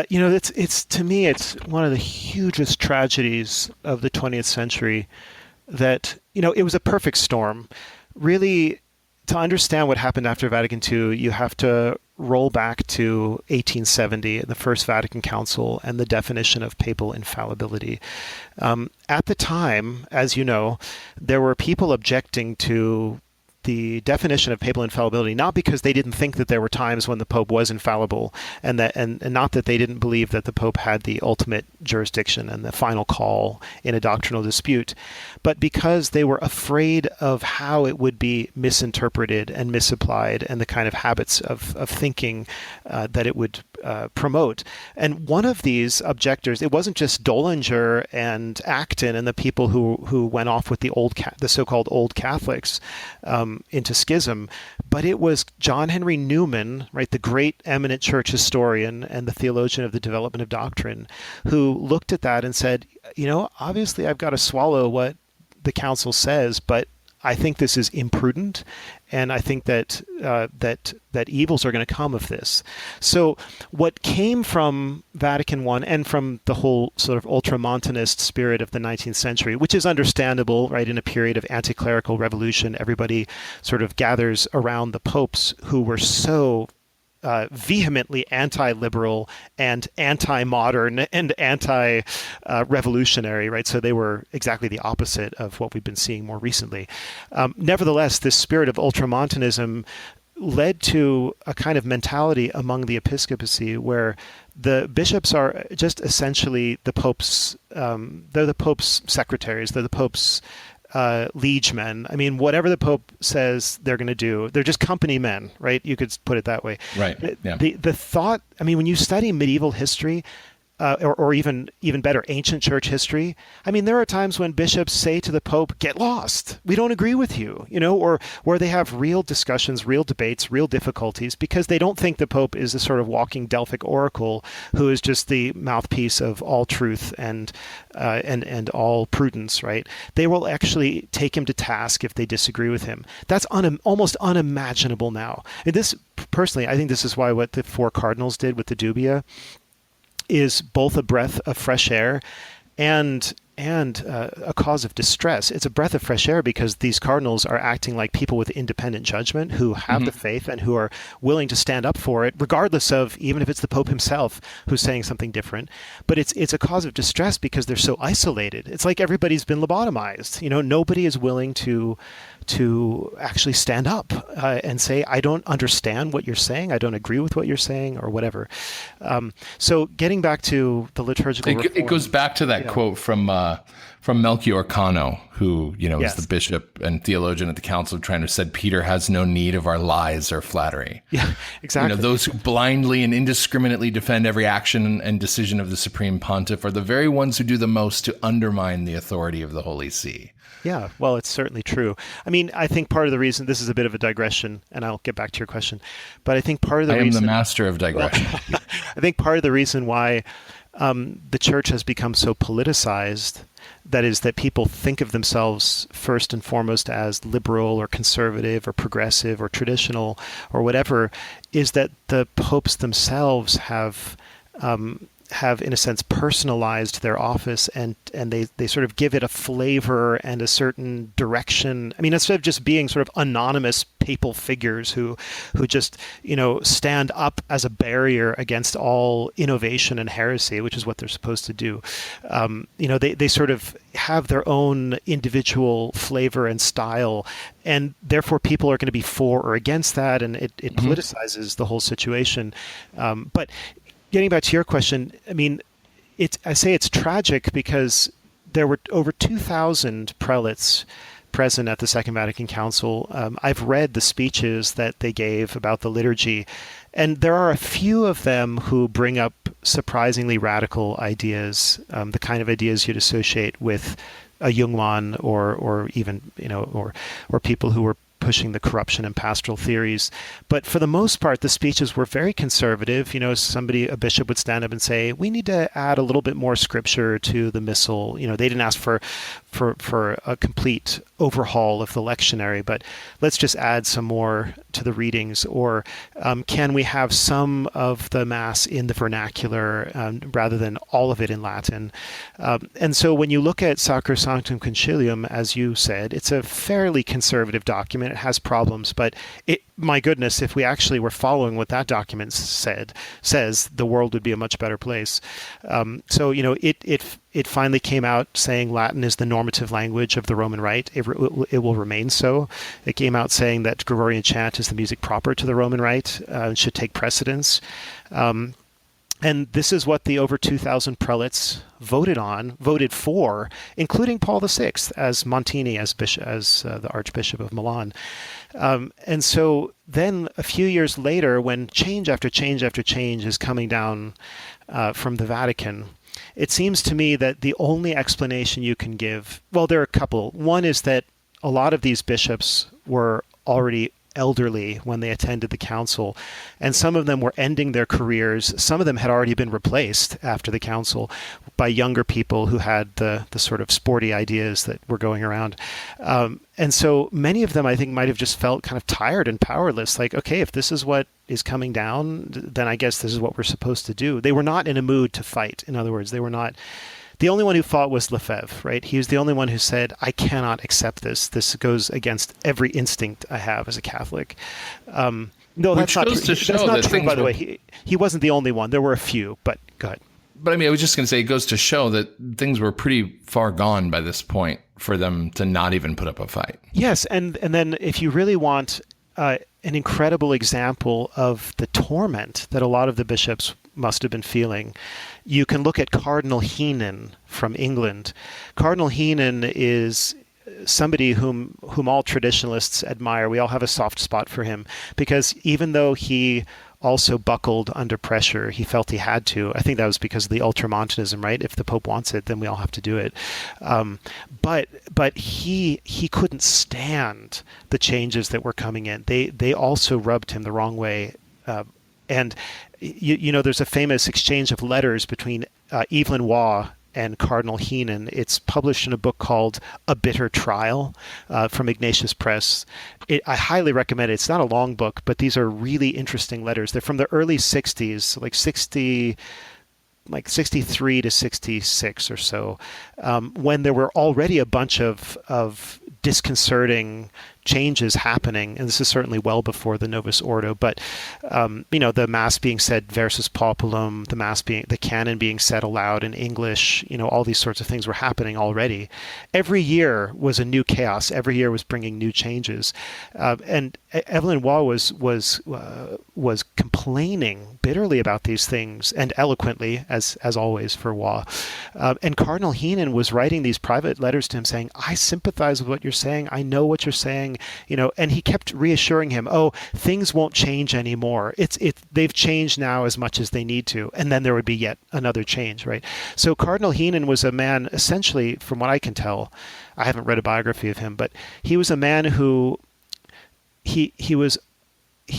It's to me, it's one of the hugest tragedies of the 20th century that, it was a perfect storm. Really, to understand what happened after Vatican II, you have to roll back to 1870, the First Vatican Council, and the definition of papal infallibility. At the time, as you know, there were people objecting to the definition of papal infallibility, not because they didn't think that there were times when the Pope was infallible, and not that they didn't believe that the Pope had the ultimate jurisdiction and the final call in a doctrinal dispute, but because they were afraid of how it would be misinterpreted and misapplied and the kind of habits of thinking that it would promote. And one of these objectors, it wasn't just Dollinger and Acton and the people who went off with the so-called old Catholics into schism, but it was John Henry Newman, right, the great eminent church historian and the theologian of the development of doctrine, who looked at that and said, obviously I've got to swallow what the council says, but I think this is imprudent, and I think that evils are going to come of this. So what came from Vatican I and from the whole sort of ultramontanist spirit of the 19th century, which is understandable, right? In a period of anti-clerical revolution, everybody sort of gathers around the popes who were so vehemently anti-liberal and anti-modern and anti-revolutionary, right? So they were exactly the opposite of what we've been seeing more recently. Nevertheless, this spirit of ultramontanism led to a kind of mentality among the episcopacy where the bishops are just essentially the Pope's, they're the Pope's secretaries, they're the Pope's liegemen. I mean, whatever the Pope says they're going to do, they're just company men, right? You could put it that way. Right. Yeah. The thought, I mean, when you study medieval history, or even better, ancient church history. I mean, there are times when bishops say to the Pope, "Get lost. We don't agree with you," or where they have real discussions, real debates, real difficulties, because they don't think the Pope is a sort of walking Delphic oracle who is just the mouthpiece of all truth and all prudence. Right? They will actually take him to task if they disagree with him. That's almost unimaginable now. And this, personally, I think this is why what the four cardinals did with the dubia is both a breath of fresh air and a cause of distress. It's a breath of fresh air because these cardinals are acting like people with independent judgment who have the faith and who are willing to stand up for it, regardless of, even if it's the Pope himself who's saying something different. But it's a cause of distress because they're so isolated. It's like everybody's been lobotomized. Nobody is willing to actually stand up and say, I don't understand what you're saying, I don't agree with what you're saying, or whatever. So getting back to the liturgical reform, it goes back to that quote from Melchior Cano, who is the bishop and theologian at the Council of Trent, who said Peter has no need of our lies or flattery. Yeah, exactly. Those who blindly and indiscriminately defend every action and decision of the Supreme Pontiff are the very ones who do the most to undermine the authority of the Holy See. Yeah, well, it's certainly true. I mean, I think part of the reason, this is a bit of a digression, and I'll get back to your question, but I think part of the reason... I am the master of digression. I think part of the reason why the church has become so politicized, that is, that people think of themselves first and foremost as liberal or conservative or progressive or traditional or whatever, is that the popes themselves have in a sense personalized their office and they sort of give it a flavor and a certain direction. I mean, instead of just being sort of anonymous papal figures who just, stand up as a barrier against all innovation and heresy, which is what they're supposed to do. They sort of have their own individual flavor and style, and therefore people are going to be for or against that, and it politicizes the whole situation. But getting back to your question, I mean, I say it's tragic because there were over 2,000 prelates present at the Second Vatican Council. I've read the speeches that they gave about the liturgy, and there are a few of them who bring up surprisingly radical ideas, the kind of ideas you'd associate with a Jungmann or even, or people who were pushing the corruption and pastoral theories. But for the most part, the speeches were very conservative. A bishop would stand up and say, we need to add a little bit more scripture to the missal. They didn't ask for a complete overhaul of the lectionary, but let's just add some more to the readings. Or can we have some of the Mass in the vernacular rather than all of it in Latin? And so when you look at Sacrosanctum Concilium, as you said, it's a fairly conservative document. It has problems, but my goodness, if we actually were following what that document says, the world would be a much better place. So it finally came out saying Latin is the normative language of the Roman Rite. It will remain so. It came out saying that Gregorian chant is the music proper to the Roman Rite, should take precedence. And this is what the over 2,000 prelates voted for, including Paul VI as Montini, as the Archbishop of Milan. And so then a few years later, when change after change after change is coming down from the Vatican, it seems to me that the only explanation you can give, well, there are a couple. One is that a lot of these bishops were already elderly when they attended the council, and some of them were ending their careers. Some of them had already been replaced after the council by younger people who had the sort of sporty ideas that were going around. And so many of them, I think, might have just felt kind of tired and powerless. Like, okay, if this is what is coming down, then I guess this is what we're supposed to do. They were not in a mood to fight. In other words, they were not. The only one who fought was Lefebvre, right? He was the only one who said, I cannot accept this. This goes against every instinct I have as a Catholic. No, that's Which not goes true. to show That's not that true, things by the were- way. He wasn't the only one. There were a few, but go ahead. But I mean, I was just going to say, it goes to show that things were pretty far gone by this point for them to not even put up a fight. Yes, and then if you really want an incredible example of the torment that a lot of the bishops must have been feeling, you can look at Cardinal Heenan from England. Cardinal Heenan is somebody whom all traditionalists admire. We all have a soft spot for him because even though he also buckled under pressure, he felt he had to. I think that was because of the ultramontanism, right? If the Pope wants it, then we all have to do it. But he couldn't stand the changes that were coming in. They also rubbed him the wrong way. And you know, there's a famous exchange of letters between Evelyn Waugh and Cardinal Heenan. It's published in a book called A Bitter Trial from Ignatius Press. I highly recommend it. It's not a long book, but these are really interesting letters. They're from the early 60s, like 63 to 66 or so, when there were already a bunch of disconcerting changes happening, and this is certainly well before the Novus Ordo, but you know, the Mass being said versus populum, the canon being said aloud in English, you know, all these sorts of things were happening already. Every year was a new chaos. Every year was bringing new changes, and Evelyn Waugh was complaining bitterly about these things, and eloquently, as always for Waugh. And Cardinal Heenan was writing these private letters to him saying, "I sympathize with what you're saying. I know what you're saying." You know, and he kept reassuring him, "Oh, things won't change anymore. They've changed now as much as they need to." And then there would be yet another change, right? So Cardinal Heenan was a man, essentially, from what I can tell, I haven't read a biography of him, but he was a man who he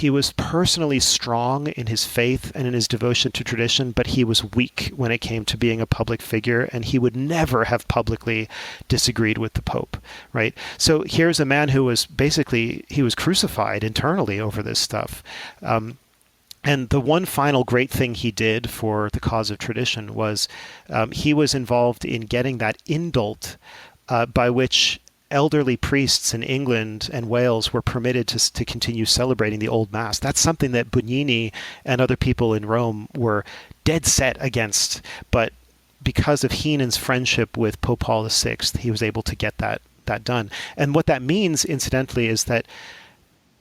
was personally strong in his faith and in his devotion to tradition, but he was weak when it came to being a public figure, and he would never have publicly disagreed with the Pope, right? So here's a man who was basically, he was crucified internally over this stuff. And the one final great thing he did for the cause of tradition was he was involved in getting that indult by which elderly priests in England and Wales were permitted to continue celebrating the Old Mass. That's something that Bugnini and other people in Rome were dead set against. But because of Heenan's friendship with Pope Paul VI, he was able to get that done. And what that means, incidentally, is that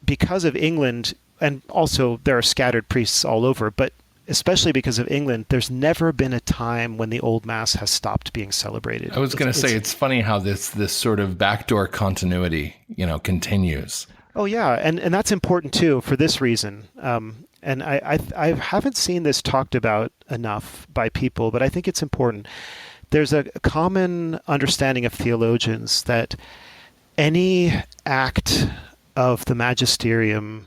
because of England, and also there are scattered priests all over, but especially because of England, there's never been a time when the Old Mass has stopped being celebrated. I was going to say, it's funny how this sort of backdoor continuity, you know, continues. Oh yeah, and that's important too for this reason. And I haven't seen this talked about enough by people, but I think it's important. There's a common understanding of theologians that any act of the magisterium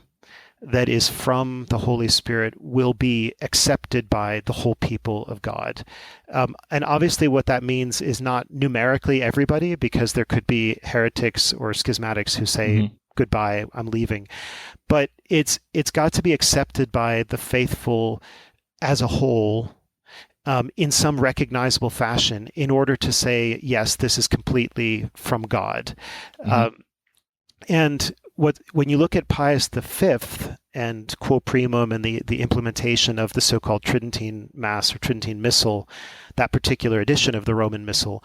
that is from the Holy Spirit will be accepted by the whole people of God. And obviously what that means is not numerically everybody, because there could be heretics or schismatics who say, goodbye, I'm leaving. But it's got to be accepted by the faithful as a whole, in some recognizable fashion, in order to say, yes, this is completely from God. And when you look at Pius V and Quo Primum and the implementation of the so-called Tridentine Mass or Tridentine Missal, that particular edition of the Roman Missal,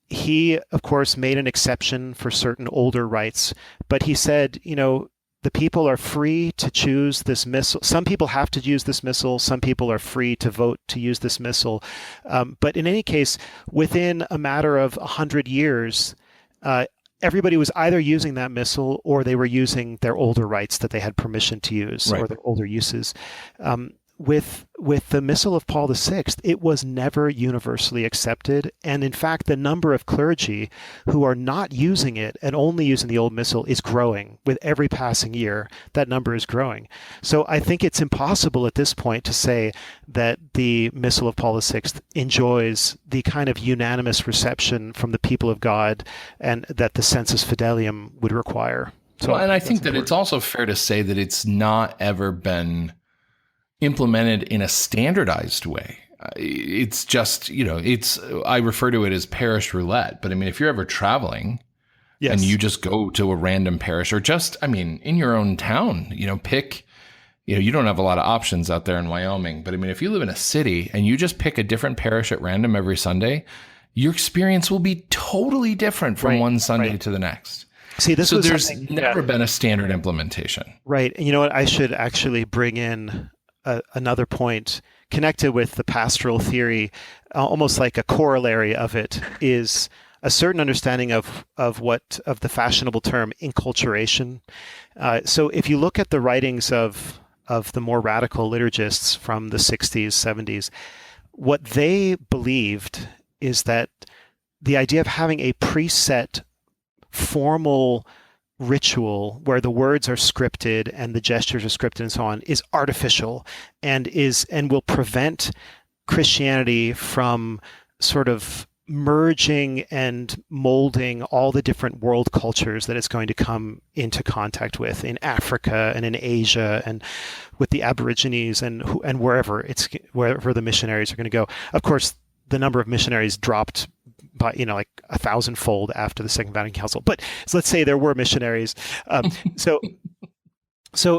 he, of course, made an exception for certain older rites, but he said, you know, the people are free to choose this missal. Some people have to use this missal. Some people are free to vote to use this missal. But in any case, within a matter of 100 years, everybody was either using that missal or they were using their older rites that they had permission to use, or their older uses. With the Missal of Paul VI, it was never universally accepted. And in fact, the number of clergy who are not using it and only using the old Missal is growing. With every passing year, that number is growing. So I think it's impossible at this point to say that the Missal of Paul VI enjoys the kind of unanimous reception from the people of God and that the Sensus Fidelium would require. So, well, and I think that it's also fair to say that it's not ever been implemented in a standardized way. It's just, you know, I refer to it as parish roulette, but I mean, if you're ever traveling, Yes. And you just go to a random parish, or just, I mean, in your own town, pick, you don't have a lot of options out there in Wyoming, but I mean, if you live in a city and you just pick a different parish at random every Sunday, your experience will be totally different from one Sunday to the next. See, there's never been a standard implementation. Right. And you know what? I should actually bring in another point connected with the pastoral theory, almost like a corollary of it, is a certain understanding of the fashionable term enculturation. So if you look at the writings of the more radical liturgists from the 60s, 70s, what they believed is that the idea of having a preset formal ritual where the words are scripted and the gestures are scripted and so on is artificial and will prevent Christianity from sort of merging and molding all the different world cultures that it's going to come into contact with in Africa and in Asia and with the Aborigines and wherever the missionaries are going to go. Of course, the number of missionaries dropped by like 1,000-fold after the Second Vatican Council. But so let's say there were missionaries. So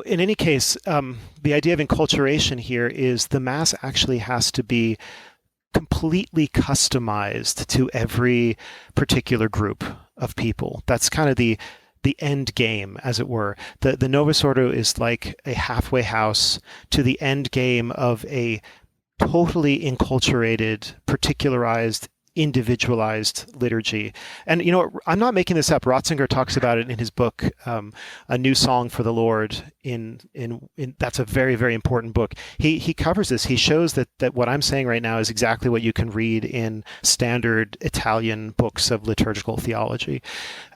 in any case, the idea of enculturation here is the Mass actually has to be completely customized to every particular group of people. That's kind of the end game, as it were. The Novus Ordo is like a halfway house to the end game of a totally enculturated, particularized, individualized liturgy. And I'm not making this up. Ratzinger talks about it in his book, A New Song for the Lord. In that's a very, very important book. He covers this. He shows that what I'm saying right now is exactly what you can read in standard Italian books of liturgical theology.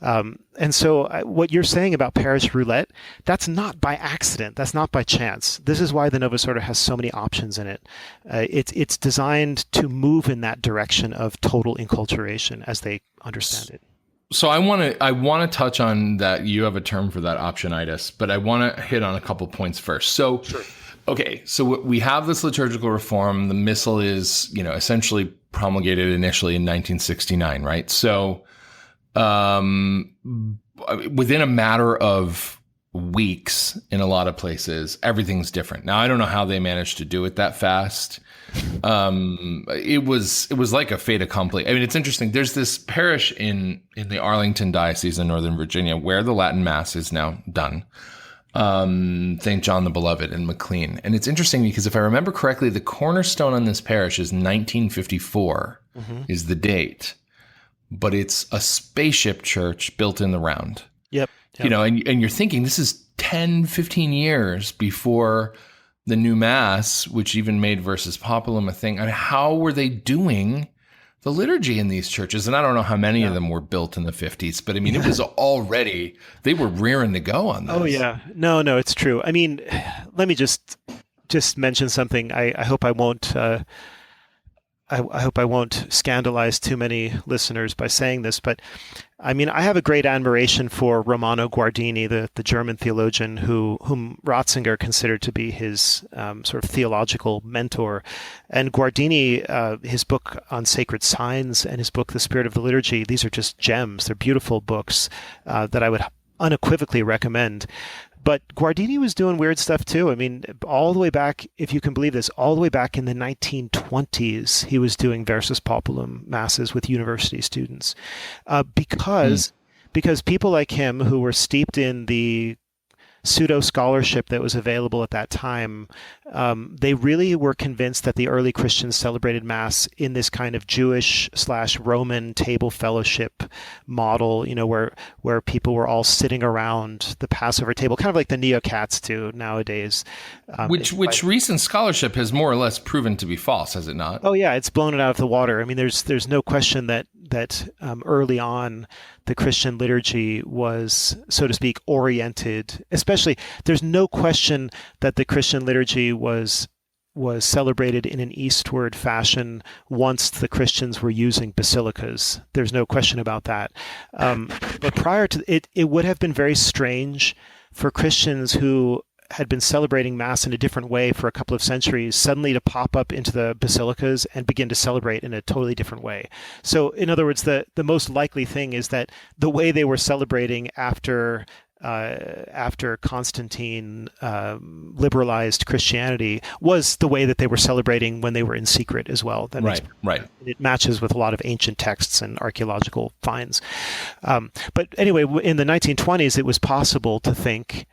And so what you're saying about parish roulette, that's not by accident. That's not by chance. This is why the Novus Ordo has so many options in it. It's designed to move in that direction of total enculturation as they understand it. So I want to touch on that. You have a term for that, optionitis, but I want to hit on a couple points first. So, sure. Okay, so we have this liturgical reform. The missal is, essentially promulgated initially in 1969, right? So, within a matter of weeks, in a lot of places, everything's different. Now, I don't know how they managed to do it that fast. It was like a fait accompli. I mean, it's interesting. There's this parish in the Arlington Diocese in Northern Virginia where the Latin Mass is now done. St. John the Beloved in McLean. And it's interesting because if I remember correctly, the cornerstone on this parish is 1954 is the date, but it's a spaceship church built in the round. Yep. And you're thinking this is 10, 15 years before the new Mass, which even made Versus Populum a thing. I mean, how were they doing the liturgy in these churches? And I don't know how many of them were built in the 50s, but I mean, it was already, they were rearing to go on this. Oh, yeah. No, it's true. I mean, let me just mention something. I hope I won't... I hope I won't scandalize too many listeners by saying this, but I mean, I have a great admiration for Romano Guardini, the German theologian whom Ratzinger considered to be his sort of theological mentor. And Guardini, his book on sacred signs and his book, The Spirit of the Liturgy, these are just gems. They're beautiful books that I would unequivocally recommend. But Guardini was doing weird stuff too. I mean, all the way back, if you can believe this, all the way back in the 1920s, he was doing Versus Populum masses with university students, because people like him who were steeped in the pseudo scholarship that was available at that time, they really were convinced that the early Christians celebrated Mass in this kind of Jewish/Roman table fellowship model, where people were all sitting around the Passover table, kind of like the neo-cats do nowadays. Which recent scholarship has more or less proven to be false, has it not? Oh yeah, it's blown it out of the water. I mean, there's no question that early on the Christian liturgy was, so to speak, oriented. Especially, there's no question that the Christian liturgy was celebrated in an eastward fashion once the Christians were using basilicas. There's no question about that. But prior to it would have been very strange for Christians who had been celebrating Mass in a different way for a couple of centuries, suddenly to pop up into the basilicas and begin to celebrate in a totally different way. So in other words, the most likely thing is that the way they were celebrating after Constantine liberalized Christianity was the way that they were celebrating when they were in secret as well. Right. It matches with a lot of ancient texts and archaeological finds. But anyway, in the 1920s, it was possible to think,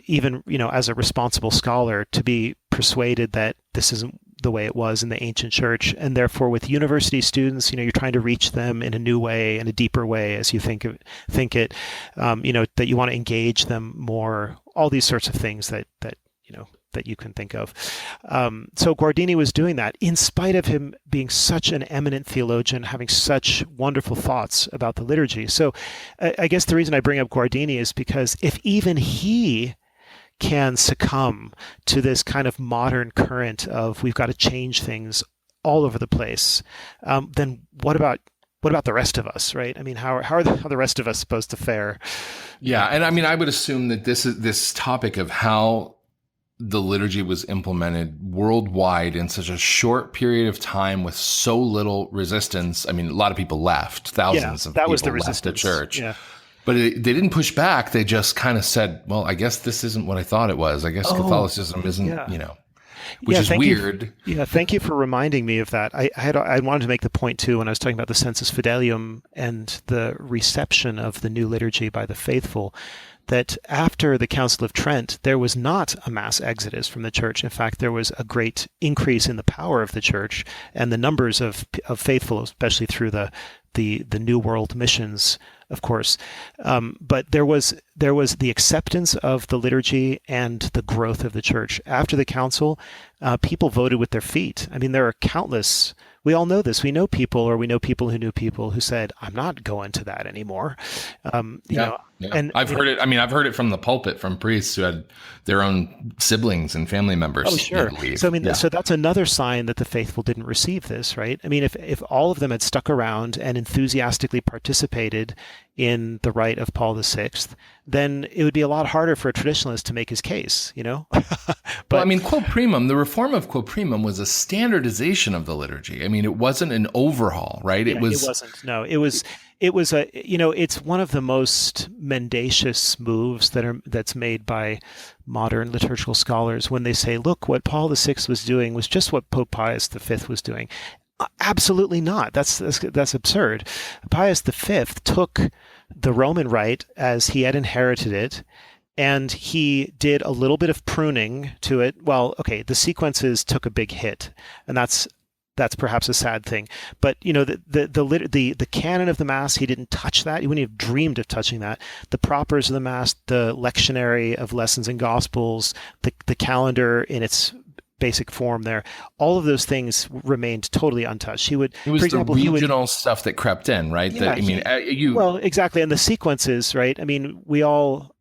even as a responsible scholar, to be persuaded that this isn't the way it was in the ancient church, and therefore with university students, you're trying to reach them in a new way, in a deeper way, as you think it, that you want to engage them more, all these sorts of things that you can think of. So Guardini was doing that in spite of him being such an eminent theologian, having such wonderful thoughts about the liturgy. So I guess the reason I bring up Guardini is because if even he can succumb to this kind of modern current of we've got to change things all over the place, then what about the rest of us, right? I mean, how are the rest of us supposed to fare? Yeah, and I mean, I would assume that this topic of how the liturgy was implemented worldwide in such a short period of time with so little resistance. I mean, a lot of people left. Thousands of people left the church. Yeah. But they didn't push back. They just kind of said, well, I guess this isn't what I thought it was. I guess Catholicism isn't, which is weird. Thank you for reminding me of that. I wanted to make the point, too, when I was talking about the Sensus Fidelium and the reception of the new liturgy by the faithful, that after the Council of Trent, there was not a mass exodus from the church. In fact, there was a great increase in the power of the church and the numbers of faithful, especially through the New World missions, of course. But there was the acceptance of the liturgy and the growth of the church. After the council, people voted with their feet. I mean, there are countless. We all know this. We know people who knew people who said, "I'm not going to that anymore." And I've heard it. I mean, I've heard it from the pulpit from priests who had their own siblings and family members. Oh, sure. So so that's another sign that the faithful didn't receive this, right? I mean, if all of them had stuck around and enthusiastically participated in the rite of Paul VI, then it would be a lot harder for a traditionalist to make his case, But well, I mean, Quo Primum, the reform of Quo Primum was a standardization of the liturgy. I mean, it wasn't an overhaul, right? It wasn't. No, it was it's one of the most mendacious moves that's made by modern liturgical scholars when they say, look, what Paul VI was doing was just what Pope Pius V was doing. Absolutely not. That's absurd. Pius V took the Roman rite as he had inherited it, and he did a little bit of pruning to it. Well, okay, the sequences took a big hit, and that's perhaps a sad thing. But the canon of the Mass, he didn't touch that. He wouldn't have dreamed of touching that. The propers of the Mass, the lectionary of lessons and gospels, the calendar in its basic form there, all of those things remained totally untouched. It was for example, the regional stuff that crept in, right? Yeah, well, exactly. And the sequences, right? I mean,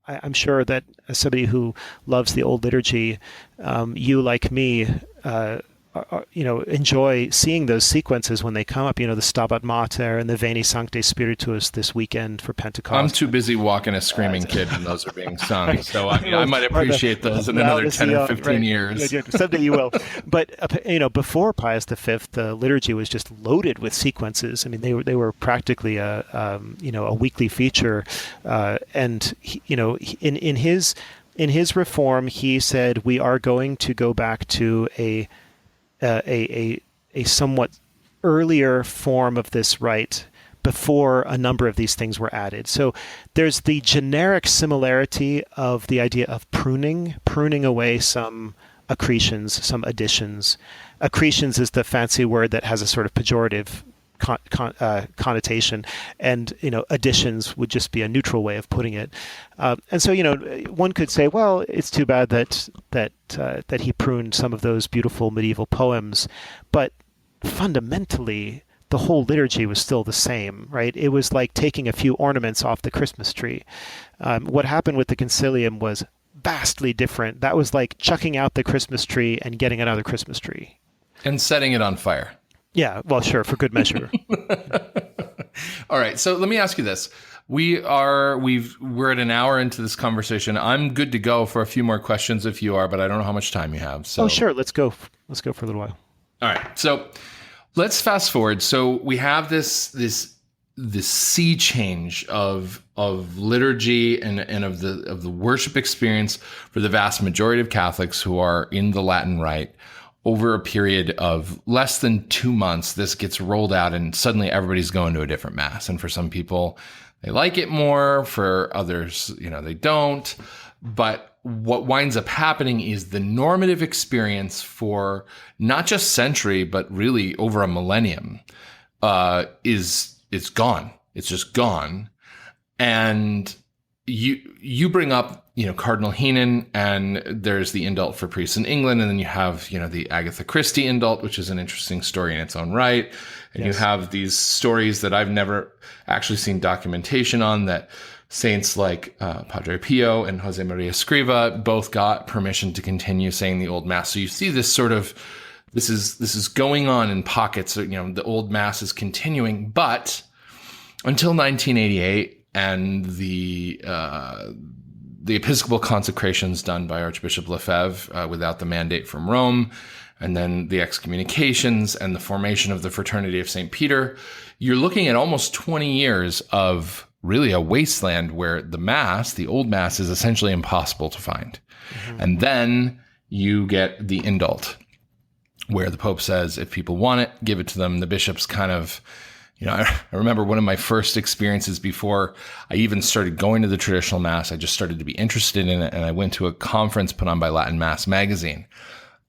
I'm sure that as somebody who loves the old liturgy, you, like me, enjoy seeing those sequences when they come up, the Stabat Mater and the Veni Sancte Spiritus this weekend for Pentecost. I'm too busy walking a screaming kid when those are being sung. So I might appreciate those in another 10 or 15 years. Someday you will. But, before Pius V, the liturgy was just loaded with sequences. I mean, they were practically a weekly feature. And, in his reform, he said, we are going to go back to a somewhat earlier form of this rite before a number of these things were added. So there's the generic similarity of the idea of pruning away some accretions, some additions. Accretions is the fancy word that has a sort of pejorative connotation, and additions would just be a neutral way of putting it. And so one could say, well, it's too bad that he pruned some of those beautiful medieval poems, but fundamentally the whole liturgy was still the same, right? It was like taking a few ornaments off the Christmas tree. What happened with the Concilium was vastly different. That was like chucking out the Christmas tree and getting another Christmas tree and setting it on fire. Yeah, well, sure, for good measure. All right. So let me ask you this. We're at an hour into this conversation. I'm good to go for a few more questions if you are, but I don't know how much time you have. So. Oh, sure. Let's go for a little while. All right. So let's fast forward. So we have this sea change of liturgy and of the worship experience for the vast majority of Catholics who are in the Latin Rite. Over a period of less than 2 months, this gets rolled out and suddenly everybody's going to a different mass. And for some people, they like it more. For others, they don't. But what winds up happening is the normative experience for not just century, but really over a millennium, is gone. It's just gone. And you bring up, Cardinal Heenan, and there's the indult for priests in England. And then you have, the Agatha Christie indult, which is an interesting story in its own right. And yes. You have these stories that I've never actually seen documentation on, that saints like Padre Pio and Jose Maria Escriva both got permission to continue saying the Old Mass. So you see this sort of, this is going on in pockets. The Old Mass is continuing, but until 1988 and the Episcopal consecrations done by Archbishop Lefebvre without the mandate from Rome, and then the excommunications and the formation of the Fraternity of St. Peter, you're looking at almost 20 years of really a wasteland where the Mass, the Old Mass, is essentially impossible to find. Mm-hmm. And then you get the indult, where the Pope says, if people want it, give it to them. The bishops kind of, I remember one of my first experiences before I even started going to the traditional Mass. I just started to be interested in it. And I went to a conference put on by Latin Mass magazine.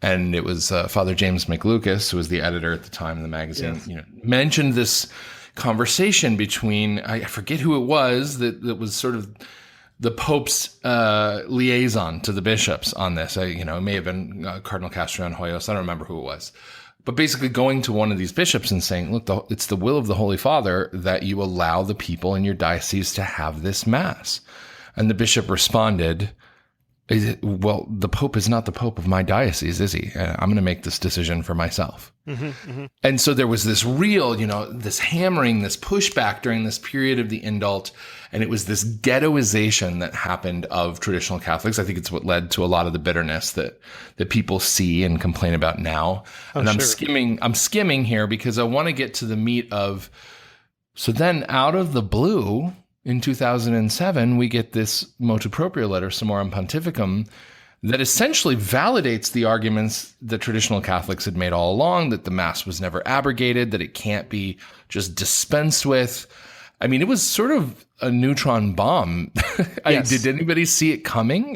And it was Father James McLucas, who was the editor at the time of the magazine, yes. Mentioned this conversation between, I forget who it was, that was sort of the Pope's liaison to the bishops on this. It may have been Cardinal Castrian Hoyos. I don't remember who it was. But basically going to one of these bishops and saying, look, it's the will of the Holy Father that you allow the people in your diocese to have this Mass. And the bishop responded, well, the Pope is not the Pope of my diocese, is he? I'm going to make this decision for myself. Mm-hmm, mm-hmm. And so there was this real, this hammering, this pushback during this period of the indult. And it was this ghettoization that happened of traditional Catholics. I think it's what led to a lot of the bitterness that people see and complain about now. Oh, and I'm skimming here because I want to get to the meat of, so then out of the blue, in 2007, we get this motu proprio letter, Summorum Pontificum, that essentially validates the arguments that traditional Catholics had made all along, that the Mass was never abrogated, that it can't be just dispensed with. I mean, it was sort of a neutron bomb. Yes. Did anybody see it coming?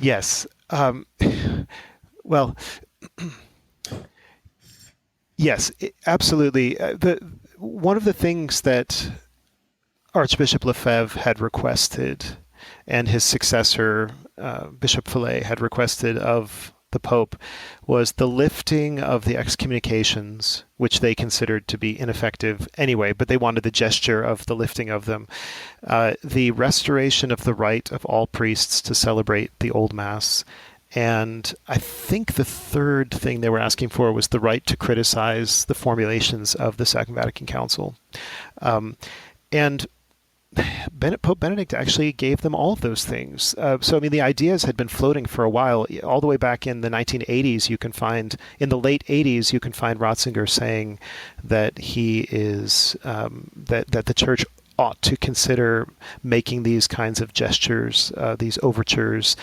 Yes. Well, yes, absolutely. One of the things that Archbishop Lefebvre had requested, and his successor, Bishop Fillet, had requested of the Pope, was the lifting of the excommunications, which they considered to be ineffective anyway, but they wanted the gesture of the lifting of them, the restoration of the right of all priests to celebrate the Old Mass, and I think the third thing they were asking for was the right to criticize the formulations of the Second Vatican Council. And Pope Benedict actually gave them all of those things. So, the ideas had been floating for a while. All the way back in the 1980s, in the late 80s, you can find Ratzinger saying that he is, that the Church ought to consider making these kinds of gestures, these overtures,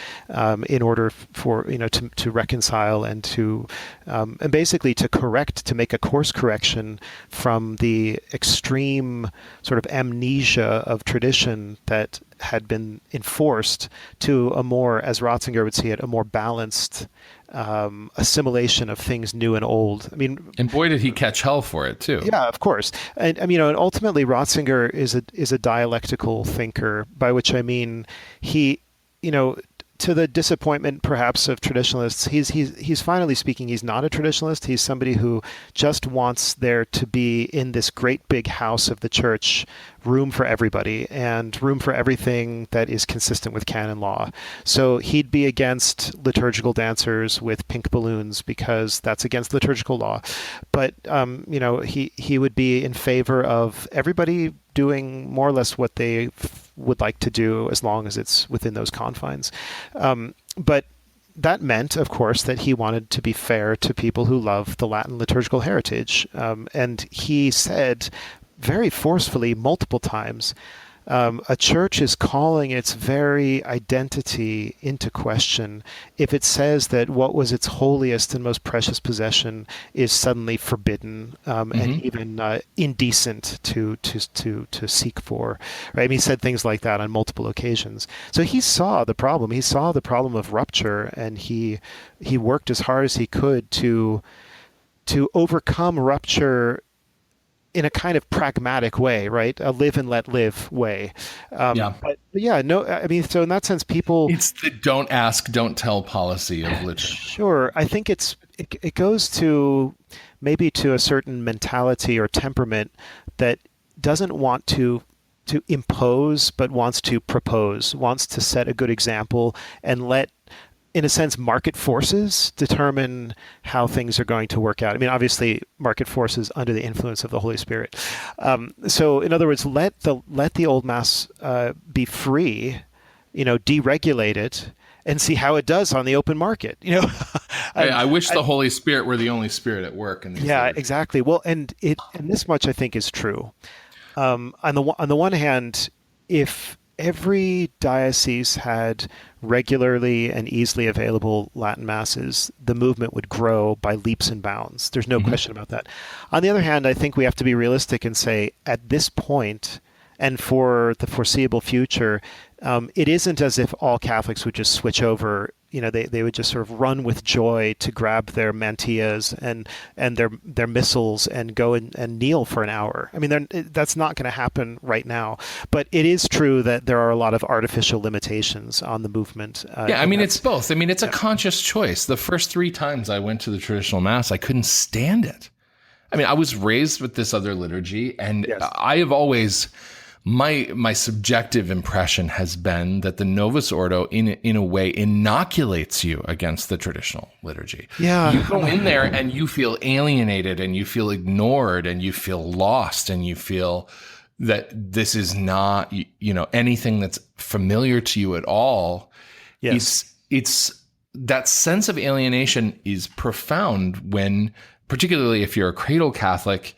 in order for, to reconcile and to, and basically to make a course correction from the extreme sort of amnesia of tradition that had been enforced to a more, as Ratzinger would see it, a more balanced assimilation of things new and old. And boy, did he catch hell for it too. Yeah, of course. And and ultimately Ratzinger is a dialectical thinker, by which I mean he, to the disappointment perhaps of traditionalists, he's finally speaking, he's not a traditionalist. He's somebody who just wants there to be, in this great big house of the Church, room for everybody and room for everything that is consistent with canon law. So he'd be against liturgical dancers with pink balloons because that's against liturgical law. But he would be in favor of everybody doing more or less what they would like to do as long as it's within those confines. But that meant, of course, that he wanted to be fair to people who love the Latin liturgical heritage. And he said very forcefully multiple times, a church is calling its very identity into question if it says that what was its holiest and most precious possession is suddenly forbidden and even indecent to seek for. Right? I mean, he said things like that on multiple occasions. So he saw the problem. He saw the problem of rupture, and he worked as hard as he could to overcome rupture in a kind of pragmatic way, right? A live and let live way. But yeah, no, I mean, so in that sense, people... It's the don't ask, don't tell policy of literature. Sure. I think it goes to maybe to a certain mentality or temperament that doesn't want to impose, but wants to propose, wants to set a good example and let, in a sense, market forces determine how things are going to work out. I mean, obviously, market forces under the influence of the Holy Spirit. So, in other words, let the old Mass be free, deregulate it, and see how it does on the open market. I wish the Holy Spirit were the only spirit at work in these days. Exactly. Well, and this much I think is true. On the one hand, if every diocese had regularly and easily available Latin masses, the movement would grow by leaps and bounds. There's no question about that. On the other hand, I think we have to be realistic and say, at this point, and for the foreseeable future, it isn't as if all Catholics would just switch over. They would just sort of run with joy to grab their mantillas and their missals and go and kneel for an hour. I mean, that's not going to happen right now. But it is true that there are a lot of artificial limitations on the movement. I mean, it's both. I mean, it's a conscious choice. The first 3 times I went to the traditional Mass, I couldn't stand it. I mean, I was raised with this other liturgy, and I have always... My subjective impression has been that the Novus Ordo, in a way, inoculates you against the traditional liturgy. Yeah. You go in there and you feel alienated and you feel ignored and you feel lost and you feel that this is not, anything that's familiar to you at all. Yes. It's that sense of alienation is profound when, particularly if you're a cradle Catholic.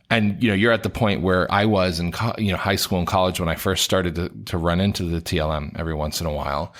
And, you're at the point where I was in, high school and college when I first started to run into the TLM every once in a while.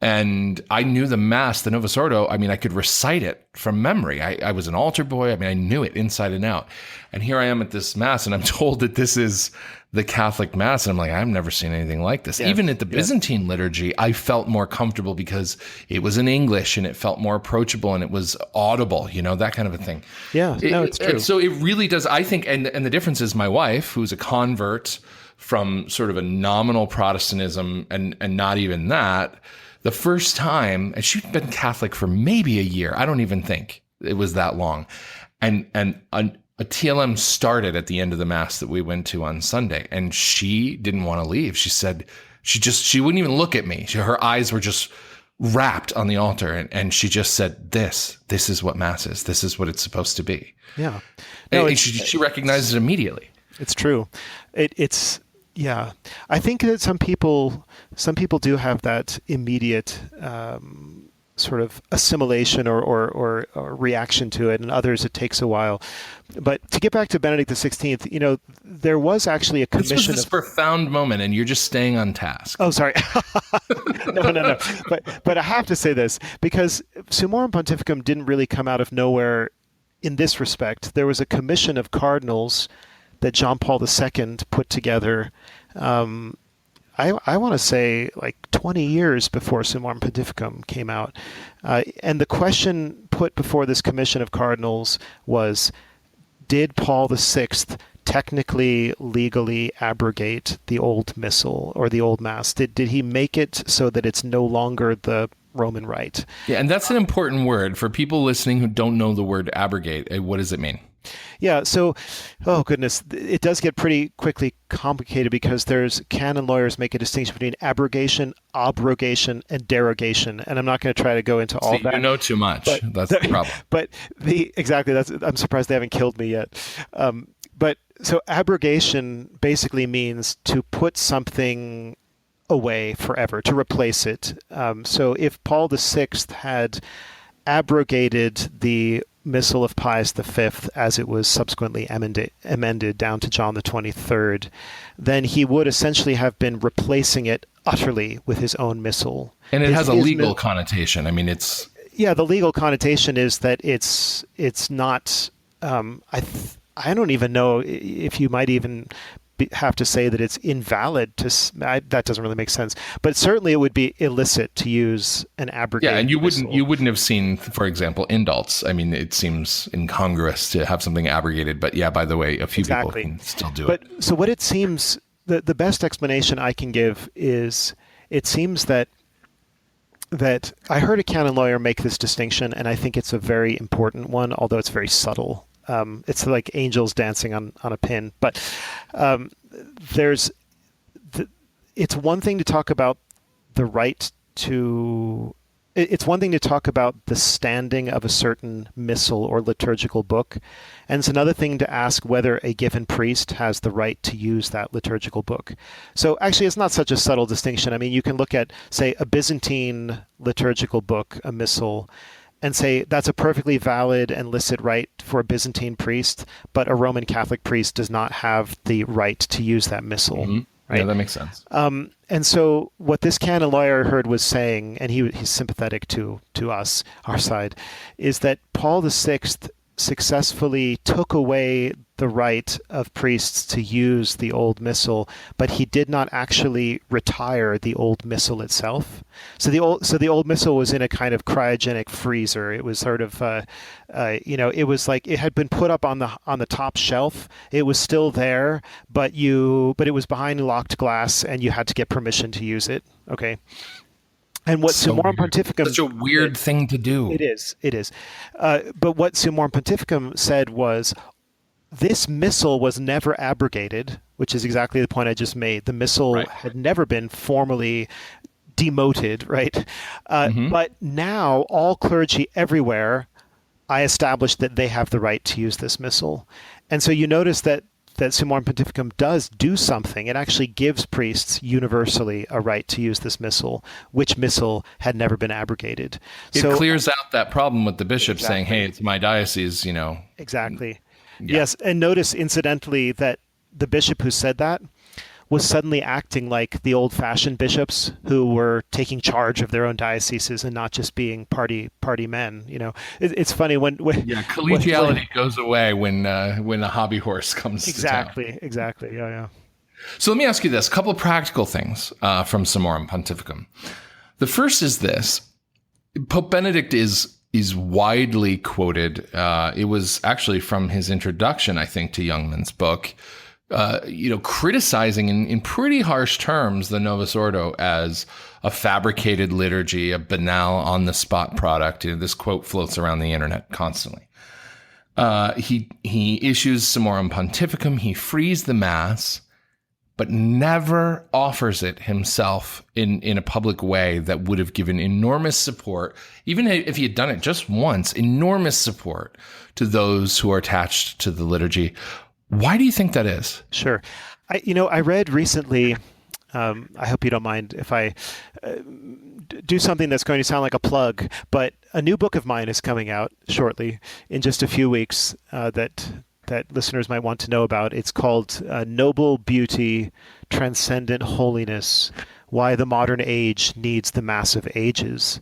And I knew the Mass, the Novus Ordo. I mean, I could recite it from memory. I was an altar boy. I mean, I knew it inside and out. And here I am at this Mass, and I'm told that this is the Catholic Mass. And I'm like, I've never seen anything like this. Yes. Even at the Byzantine liturgy, I felt more comfortable because it was in English and it felt more approachable and it was audible, that kind of a thing. Yeah, it's true. So it really does, I think, and the difference is my wife, who's a convert from sort of a nominal Protestantism and not even that, the first time, and she'd been Catholic for maybe a year. I don't even think it was that long. And a TLM started at the end of the Mass that we went to on Sunday, and she didn't want to leave. She said she wouldn't even look at me. Her eyes were just wrapped on the altar, and she just said, this is what Mass is. This is what it's supposed to be. Yeah. No, she recognized it immediately. It's true. It's I think that some people do have that immediate sort of assimilation or reaction to it, and others it takes a while. But to get back to Benedict XVI, there was actually a commission. This was this profound moment, and you're just staying on task. Oh, sorry. No. But I have to say this, because Summorum Pontificum didn't really come out of nowhere in this respect. There was a commission of cardinals that John Paul II put together, I want to say like 20 years before Summorum Pontificum came out. And the question put before this commission of cardinals was, did Paul VI technically, legally abrogate the old missal or the old Mass? Did he make it so that it's no longer the Roman rite? Yeah, and that's an important word for people listening who don't know the word abrogate. What does it mean? Yeah, so, oh goodness, it does get pretty quickly complicated because canon lawyers make a distinction between abrogation, abrogation, and derogation, and I'm not going to try to go into all that. You know too much. That's the problem. But I'm surprised they haven't killed me yet. But So abrogation basically means to put something away forever, to replace it. So if Paul VI had abrogated the Missal of Pius V as it was subsequently amended down to John the 23rd, then he would essentially have been replacing it utterly with his own missal. And it has a legal connotation. I mean, it's... Yeah, the legal connotation is that it's not... I don't even know if you might even have to say that it's invalid that doesn't really make sense, but certainly it would be illicit to use an abrogated. Yeah, and you wouldn't have seen, for example, indults. I mean, it seems incongruous to have something abrogated, but yeah, by the way, a few people can still do it. So what it seems, the best explanation I can give is, it seems that I heard a canon lawyer make this distinction, and I think it's a very important one, although it's very subtle. It's like angels dancing on a pin, but it's one thing to talk about the right to. It's one thing to talk about the standing of a certain missal or liturgical book, and it's another thing to ask whether a given priest has the right to use that liturgical book. So actually, it's not such a subtle distinction. I mean, you can look at, say, a Byzantine liturgical book, a missal, and say that's a perfectly valid and licit right for a Byzantine priest, but a Roman Catholic priest does not have the right to use that missal. Mm-hmm. Right? Yeah, that makes sense. And so what this canon lawyer heard was saying, and he's sympathetic to us, our side, is that Paul VI successfully took away the right of priests to use the old missal, but he did not actually retire the old missal itself. So the old missal was in a kind of cryogenic freezer. It was sort of, it was like it had been put up on the top shelf. It was still there, but it was behind locked glass, and you had to get permission to use it. Okay. And what Summorum Pontificum... Such a weird thing to do. It is. But what Summorum Pontificum said was, this missal was never abrogated, which is exactly the point I just made. The missal had never been formally demoted, right? But now all clergy everywhere, I established that they have the right to use this missal. And so you notice that Summorum Pontificum does do something. It actually gives priests universally a right to use this missal, which missal had never been abrogated. It clears out that problem with the bishop saying, hey, it's my diocese, Exactly. Yeah. Yes, and notice incidentally that the bishop who said that was suddenly acting like the old-fashioned bishops who were taking charge of their own dioceses and not just being party men. It's funny when collegiality goes away when a hobby horse comes to town. Exactly. Yeah. So let me ask you this: a couple of practical things from Summorum Pontificum. The first is this: Pope Benedict is widely quoted. It was actually from his introduction, I think, to Jungmann's book. Criticizing in pretty harsh terms the Novus Ordo as a fabricated liturgy, a banal, on-the-spot product. This quote floats around the internet constantly. He issues Summorum Pontificum. He frees the Mass, but never offers it himself in a public way that would have given enormous support, even if he had done it just once, enormous support to those who are attached to the liturgy. Why do you think that is? Sure. I read recently, I hope you don't mind if I do something that's going to sound like a plug, but a new book of mine is coming out shortly in just a few weeks that listeners might want to know about. It's called Noble Beauty, Transcendent Holiness, Why the Modern Age Needs the Mass of Ages.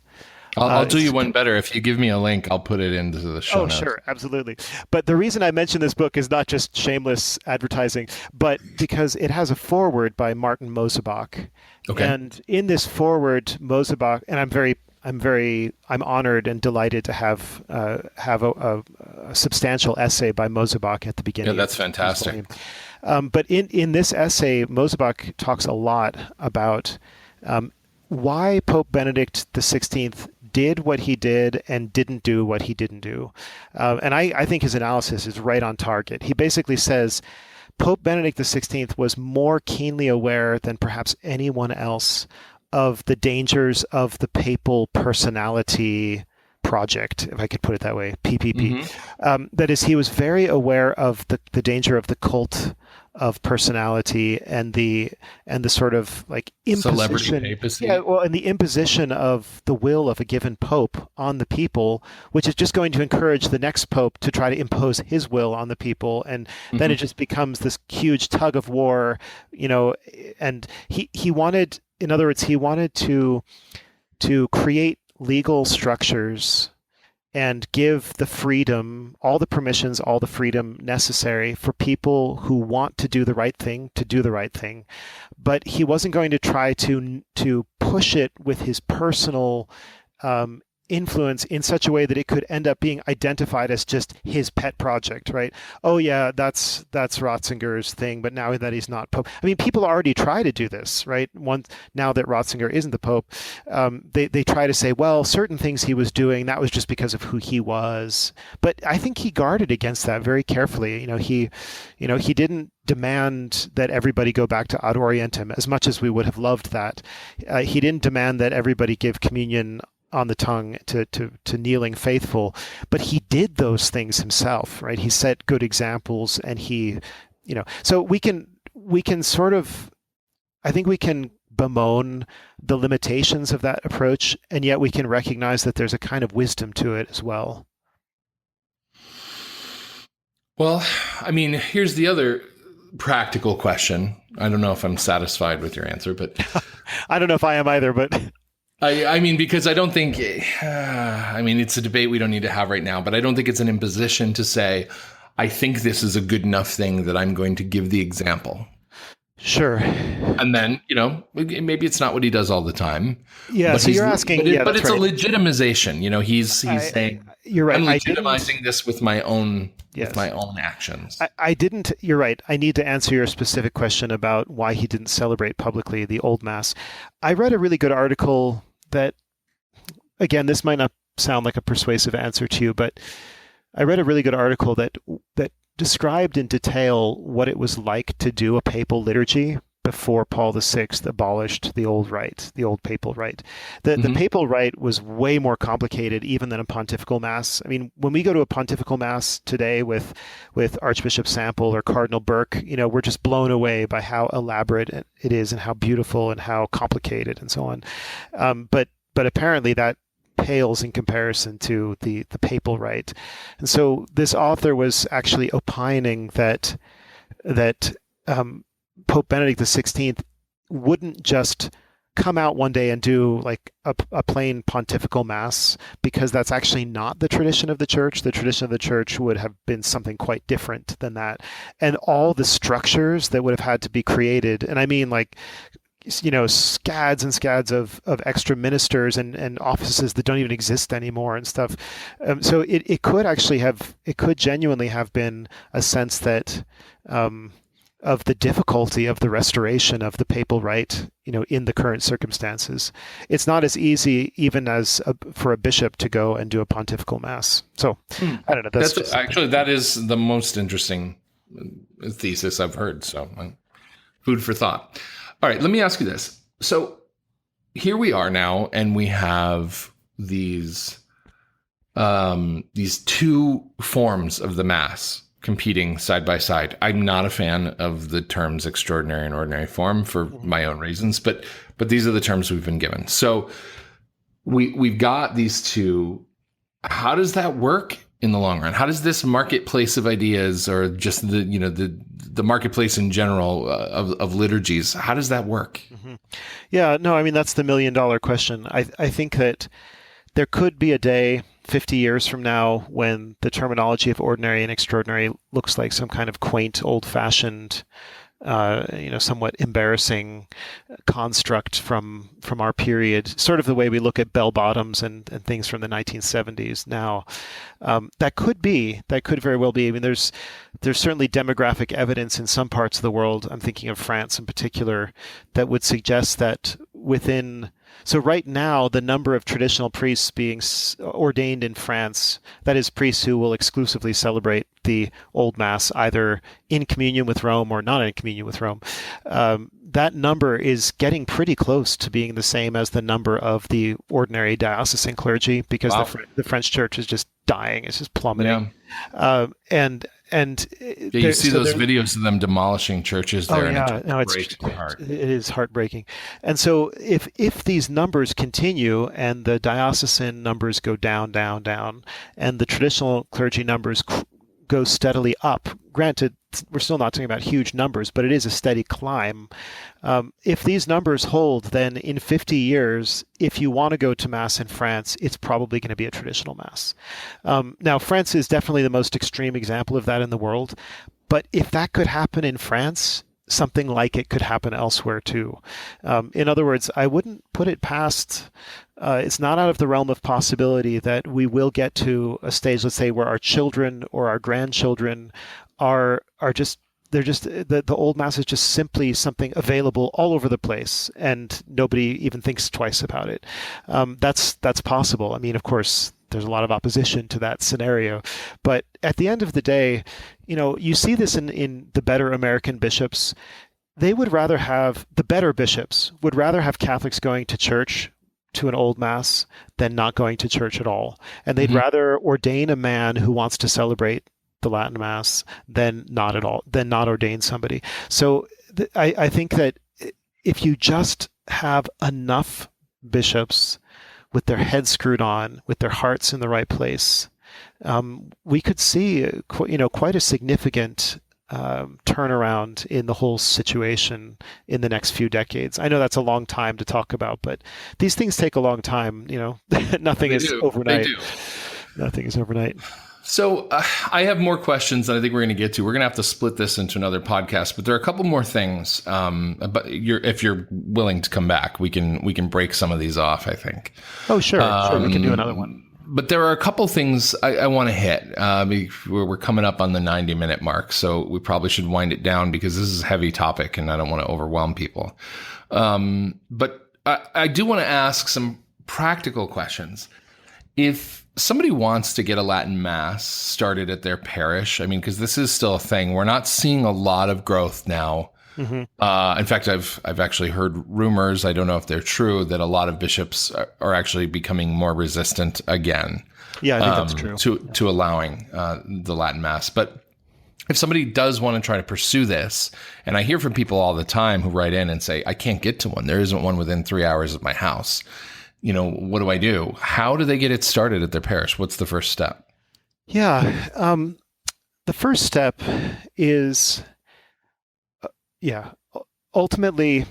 I'll do you one better. If you give me a link, I'll put it into the show notes. Oh, sure. Absolutely. But the reason I mention this book is not just shameless advertising, but because it has a foreword by Martin Mosebach. Okay. And in this foreword, Mosebach, and I'm honored and delighted to have a substantial essay by Mosebach at the beginning. Yeah, that's fantastic. But in this essay, Mosebach talks a lot about why Pope Benedict XVI did what he did and didn't do what he didn't do. And I think his analysis is right on target. He basically says Pope Benedict XVI was more keenly aware than perhaps anyone else of the dangers of the papal personality project, if I could put it that way, PPP. Mm-hmm. That is, he was very aware of the danger of the cult of personality and the sort of like Celebrity imposition, papacy. and the imposition of the will of a given pope on the people, which is just going to encourage the next pope to try to impose his will on the people, and then it just becomes this huge tug of war, and he wanted, in other words, he wanted to create legal structures and give the freedom, all the permissions, all the freedom necessary for people who want to do the right thing to do the right thing. But he wasn't going to try to push it with his personal influence in such a way that it could end up being identified as just his pet project, right? Oh yeah, that's Ratzinger's thing, but now that he's not Pope. I mean, people already try to do this, right? Now that Ratzinger isn't the Pope, they try to say, well, certain things he was doing, that was just because of who he was. But I think he guarded against that very carefully. He didn't demand that everybody go back to Ad Orientem as much as we would have loved that. He didn't demand that everybody give communion on the tongue to kneeling faithful, but he did those things himself, right? He set good examples, and so we can sort of, I think we can bemoan the limitations of that approach, and yet we can recognize that there's a kind of wisdom to it as well. Well, I mean, here's the other practical question. I don't know if I'm satisfied with your answer, but I don't know if I am either, but I mean, because I don't think, it's a debate we don't need to have right now, but I don't think it's an imposition to say, I think this is a good enough thing that I'm going to give the example. Sure. And then, maybe it's not what he does all the time. Yeah. So you're asking, but it's right. A legitimization. He's saying, you're right. I'm legitimizing this with my own, with my own actions. You're right. I need to answer your specific question about why he didn't celebrate publicly the Old Mass. I read a really good article that, again, this might not sound like a persuasive answer to you, but I read a really good article that described in detail what it was like to do a papal liturgy before Paul VI abolished the old rite, the old papal rite. The papal rite was way more complicated even than a pontifical mass. I mean, when we go to a pontifical mass today with Archbishop Sample or Cardinal Burke, we're just blown away by how elaborate it is and how beautiful and how complicated and so on. But apparently that pales in comparison to the papal rite. And so this author was actually opining that Pope Benedict XVI wouldn't just come out one day and do like a plain pontifical mass, because that's actually not the tradition of the church. The tradition of the church would have been something quite different than that. And all the structures that would have had to be created, and I mean like, scads and scads of extra ministers and offices that don't even exist anymore and stuff. So it could genuinely have been a sense that of the difficulty of the restoration of the papal rite, in the current circumstances. It's not as easy even as for a bishop to go and do a pontifical mass. So I don't know. That is the most interesting thesis I've heard. So food for thought. All right, let me ask you this. So here we are now, and we have these two forms of the Mass competing side by side. I'm not a fan of the terms extraordinary and ordinary form for my own reasons, but these are the terms we've been given. So we've got these two. How does that work in the long run? How does this marketplace of ideas, or just the marketplace in general of liturgies, how does that work? Mm-hmm. Yeah, no, I mean, that's the $1 million question. I think that there could be a day 50 years from now when the terminology of ordinary and extraordinary looks like some kind of quaint, old-fashioned, somewhat embarrassing construct from our period, sort of the way we look at bell bottoms and things from the 1970s now. That could very well be. I mean, there's certainly demographic evidence in some parts of the world, I'm thinking of France in particular, that would suggest that within So right now, the number of traditional priests being ordained in France, that is, priests who will exclusively celebrate the Old Mass, either in communion with Rome or not in communion with Rome, that number is getting pretty close to being the same as the number of the ordinary diocesan clergy, because the French church is just dying. It's just plummeting. Yeah. And you see those videos of them demolishing churches there, and it breaks my heart. It is heartbreaking. And so if these numbers continue and the diocesan numbers go down, and the traditional clergy numbers go steadily up, granted, we're still not talking about huge numbers, but it is a steady climb. If these numbers hold, then in 50 years, if you want to go to Mass in France, it's probably going to be a traditional Mass. Now, France is definitely the most extreme example of that in the world. But if that could happen in France, something like it could happen elsewhere too. In other words, I wouldn't put it past, it's not out of the realm of possibility that we will get to a stage, let's say, where our children or our grandchildren are just, they're just, the Old Mass is just simply something available all over the place, and nobody even thinks twice about it. That's possible. I mean, of course, there's a lot of opposition to that scenario, but at the end of the day, you see this in the better American bishops. They would rather have, the better bishops would rather have Catholics going to church, to an Old Mass, than not going to church at all. And they'd rather ordain a man who wants to celebrate the Latin Mass than not at all, than not ordain somebody. So I think that if you just have enough bishops with their heads screwed on, with their hearts in the right place, we could see quite a significant turnaround in the whole situation in the next few decades. I know that's a long time to talk about, but these things take a long time. Nothing is overnight. They do. Nothing is overnight. So I have more questions that I think we're going to get to. We're going to have to split this into another podcast, but there are a couple more things. But if you're willing to come back, we can break some of these off, I think. Oh, sure. We can do another one. But there are a couple things I want to hit. We're coming up on the 90-minute mark, so we probably should wind it down because this is a heavy topic and I don't want to overwhelm people. But I do want to ask some practical questions. If somebody wants to get a Latin Mass started at their parish, I mean, because this is still a thing, we're not seeing a lot of growth now. Mm-hmm. In fact, I've actually heard rumors, I don't know if they're true, that a lot of bishops are actually becoming more resistant again. Yeah, I think that's true. To allowing the Latin Mass. But if somebody does want to try to pursue this, and I hear from people all the time who write in and say, I can't get to one. There isn't one within 3 hours of my house. What do I do? How do they get it started at their parish? What's the first step? Yeah. The first step is, ultimately,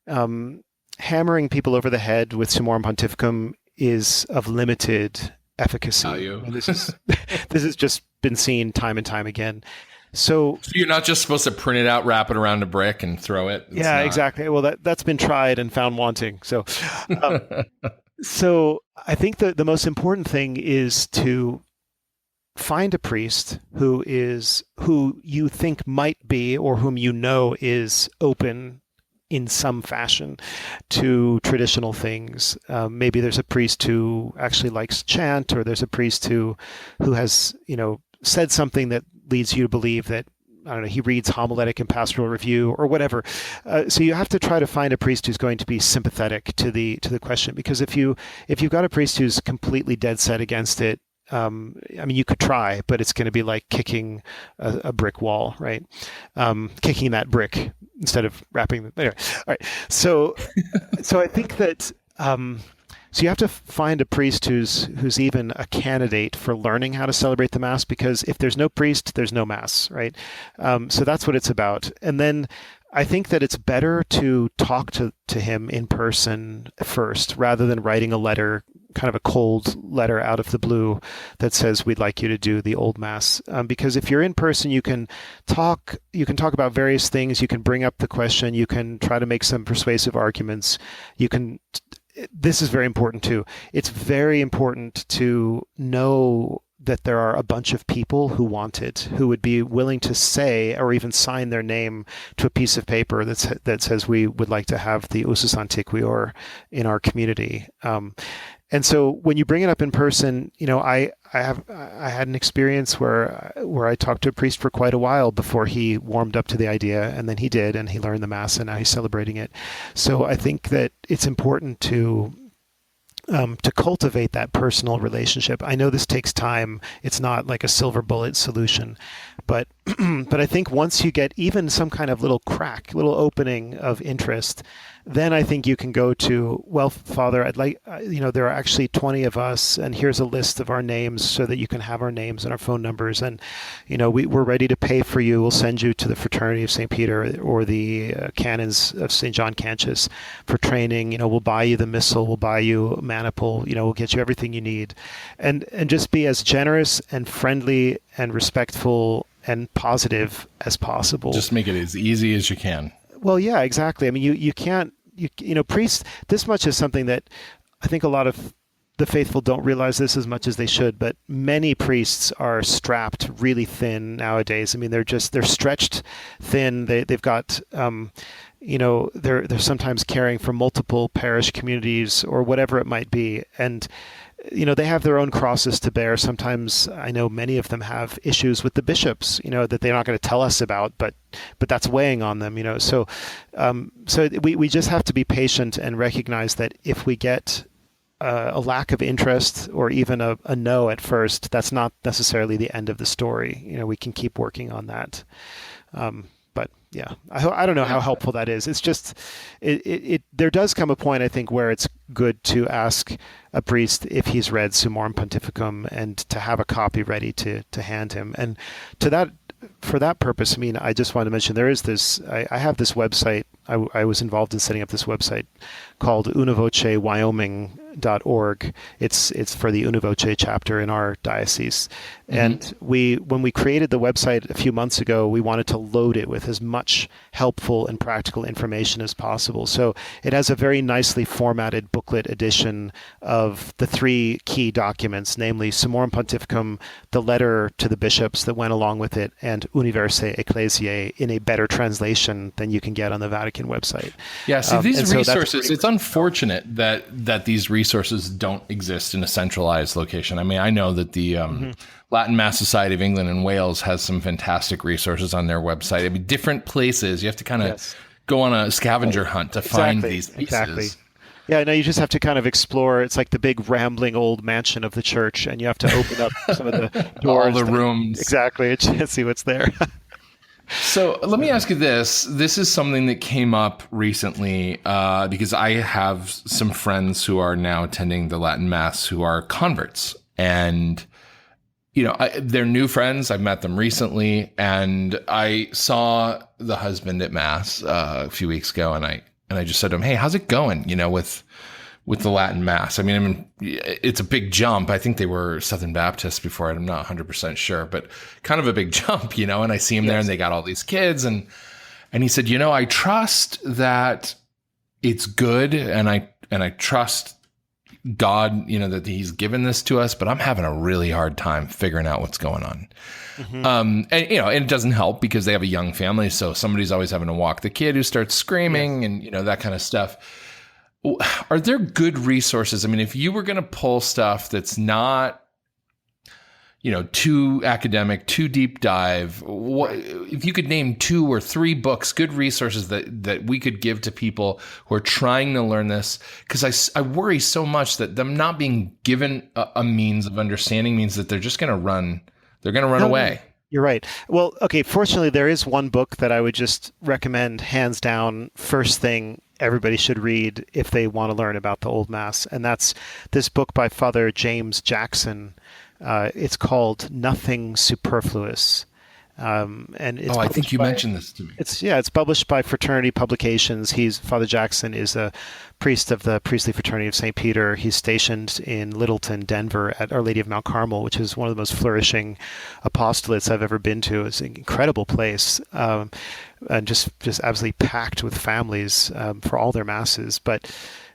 hammering people over the head with Summorum Pontificum is of limited efficacy. This has just been seen time and time again. So you're not just supposed to print it out, wrap it around a brick, and throw it. Exactly. Well, that's been tried and found wanting. So, so I think the most important thing is to find a priest who you think might be, or whom is open in some fashion to traditional things. Maybe there's a priest who actually likes chant, or there's a priest who has said something that leads you to believe that, I don't know, he reads homiletic and pastoral review or whatever. So you have to try to find a priest who's going to be sympathetic to the question, because if you've got a priest who's completely dead set against it, you could try, but it's going to be like kicking a brick wall, right? Kicking that brick instead of wrapping the. Anyway, all right. So I think that. So you have to find a priest who's even a candidate for learning how to celebrate the Mass, because if there's no priest, there's no Mass, right? So that's what it's about. And then I think that it's better to talk to him in person first, rather than writing a letter, kind of a cold letter out of the blue that says, we'd like you to do the Old Mass. Because if you're in person, you can talk about various things. You can bring up the question. You can try to make some persuasive arguments. This is very important too. It's very important to know that there are a bunch of people who want it, who would be willing to say or even sign their name to a piece of paper that says we would like to have the usus antiquior in our community. And so when you bring it up in person, I had an experience where I talked to a priest for quite a while before he warmed up to the idea, and then he did, and he learned the Mass, and now he's celebrating it. So I think that it's important to cultivate that personal relationship. I know this takes time. It's not like a silver bullet solution, but I think once you get even some kind of little little opening of interest, then I think you can go to, well, Father, I'd like, there are actually 20 of us, and here's a list of our names so that you can have our names and our phone numbers. And, we're ready to pay for you. We'll send you to the Fraternity of St. Peter or the Canons of St. John Cantius for training. We'll buy you the missal. We'll buy you a maniple. We'll get you everything you need. And just be as generous and friendly and respectful and positive as possible. Just make it as easy as you can. Well, yeah, exactly. I mean, you can't, priests, this much is something that I think a lot of the faithful don't realize this as much as they should, but many priests are strapped really thin nowadays. I mean, they're stretched thin. They've got, they're sometimes caring for multiple parish communities or whatever it might be. And they have their own crosses to bear. Sometimes I know many of them have issues with the bishops, that they're not going to tell us about, but that's weighing on them, So we just have to be patient and recognize that if we get a lack of interest or even a no at first, that's not necessarily the end of the story. We can keep working on that. But yeah, I don't know how helpful that is. It's just, there does come a point, I think, where it's good to ask a priest if he's read Summorum Pontificum and to have a copy ready to hand him. And for that purpose, I mean, I just want to mention there is this, I have this website. I was involved in setting up this website called univocewyoming.org. It's for the Univoce chapter in our diocese. Mm-hmm. And when we created the website a few months ago, we wanted to load it with as much helpful and practical information as possible. So it has a very nicely formatted booklet edition of the three key documents, namely Summorum Pontificum, the letter to the bishops that went along with it, and Universe Ecclesiae in a better translation than you can get on the Vatican website. Yeah, see, these resources, it's unfortunate that these resources don't exist in a centralized location. I mean, I know that the Latin Mass Society of England and Wales has some fantastic resources on their website. I mean, different places, you have to kind of go on a scavenger hunt to find these pieces. Exactly. Yeah, no, you just have to kind of explore. It's like the big rambling old mansion of the church, and you have to open up some of the doors. All the rooms. Exactly, and see what's there. So let me ask you this. This is something that came up recently because I have some friends who are now attending the Latin Mass who are converts. And, they're new friends. I've met them recently. And I saw the husband at Mass a few weeks ago. And I just said to him, hey, how's it going, with the Latin Mass? I mean, it's a big jump. I think they were Southern Baptists before. I'm not 100% sure, but kind of a big jump, and I see him there and they got all these kids. And he said, I trust that it's good. And I trust God, that he's given this to us, but I'm having a really hard time figuring out what's going on. Mm-hmm. And it doesn't help because they have a young family. So somebody's always having to walk the kid who starts screaming and, that kind of stuff. Are there good resources? I mean, if you were going to pull stuff that's not, too academic, too deep dive, if you could name 2 or 3 books, good resources that we could give to people who are trying to learn this, because I worry so much that them not being given a means of understanding means that they're just going to run. They're going to run away. You're right. Well, okay, fortunately, there is one book that I would just recommend hands down, first thing everybody should read if they want to learn about the Old Mass. And that's this book by Father James Jackson. It's called Nothing Superfluous. And it's I think you mentioned this to me. It's published by Fraternity Publications. Father Jackson is a priest of the Priestly Fraternity of St. Peter. He's stationed in Littleton, Denver at Our Lady of Mount Carmel, which is one of the most flourishing apostolates I've ever been to. It's an incredible place. And just absolutely packed with families for all their masses. But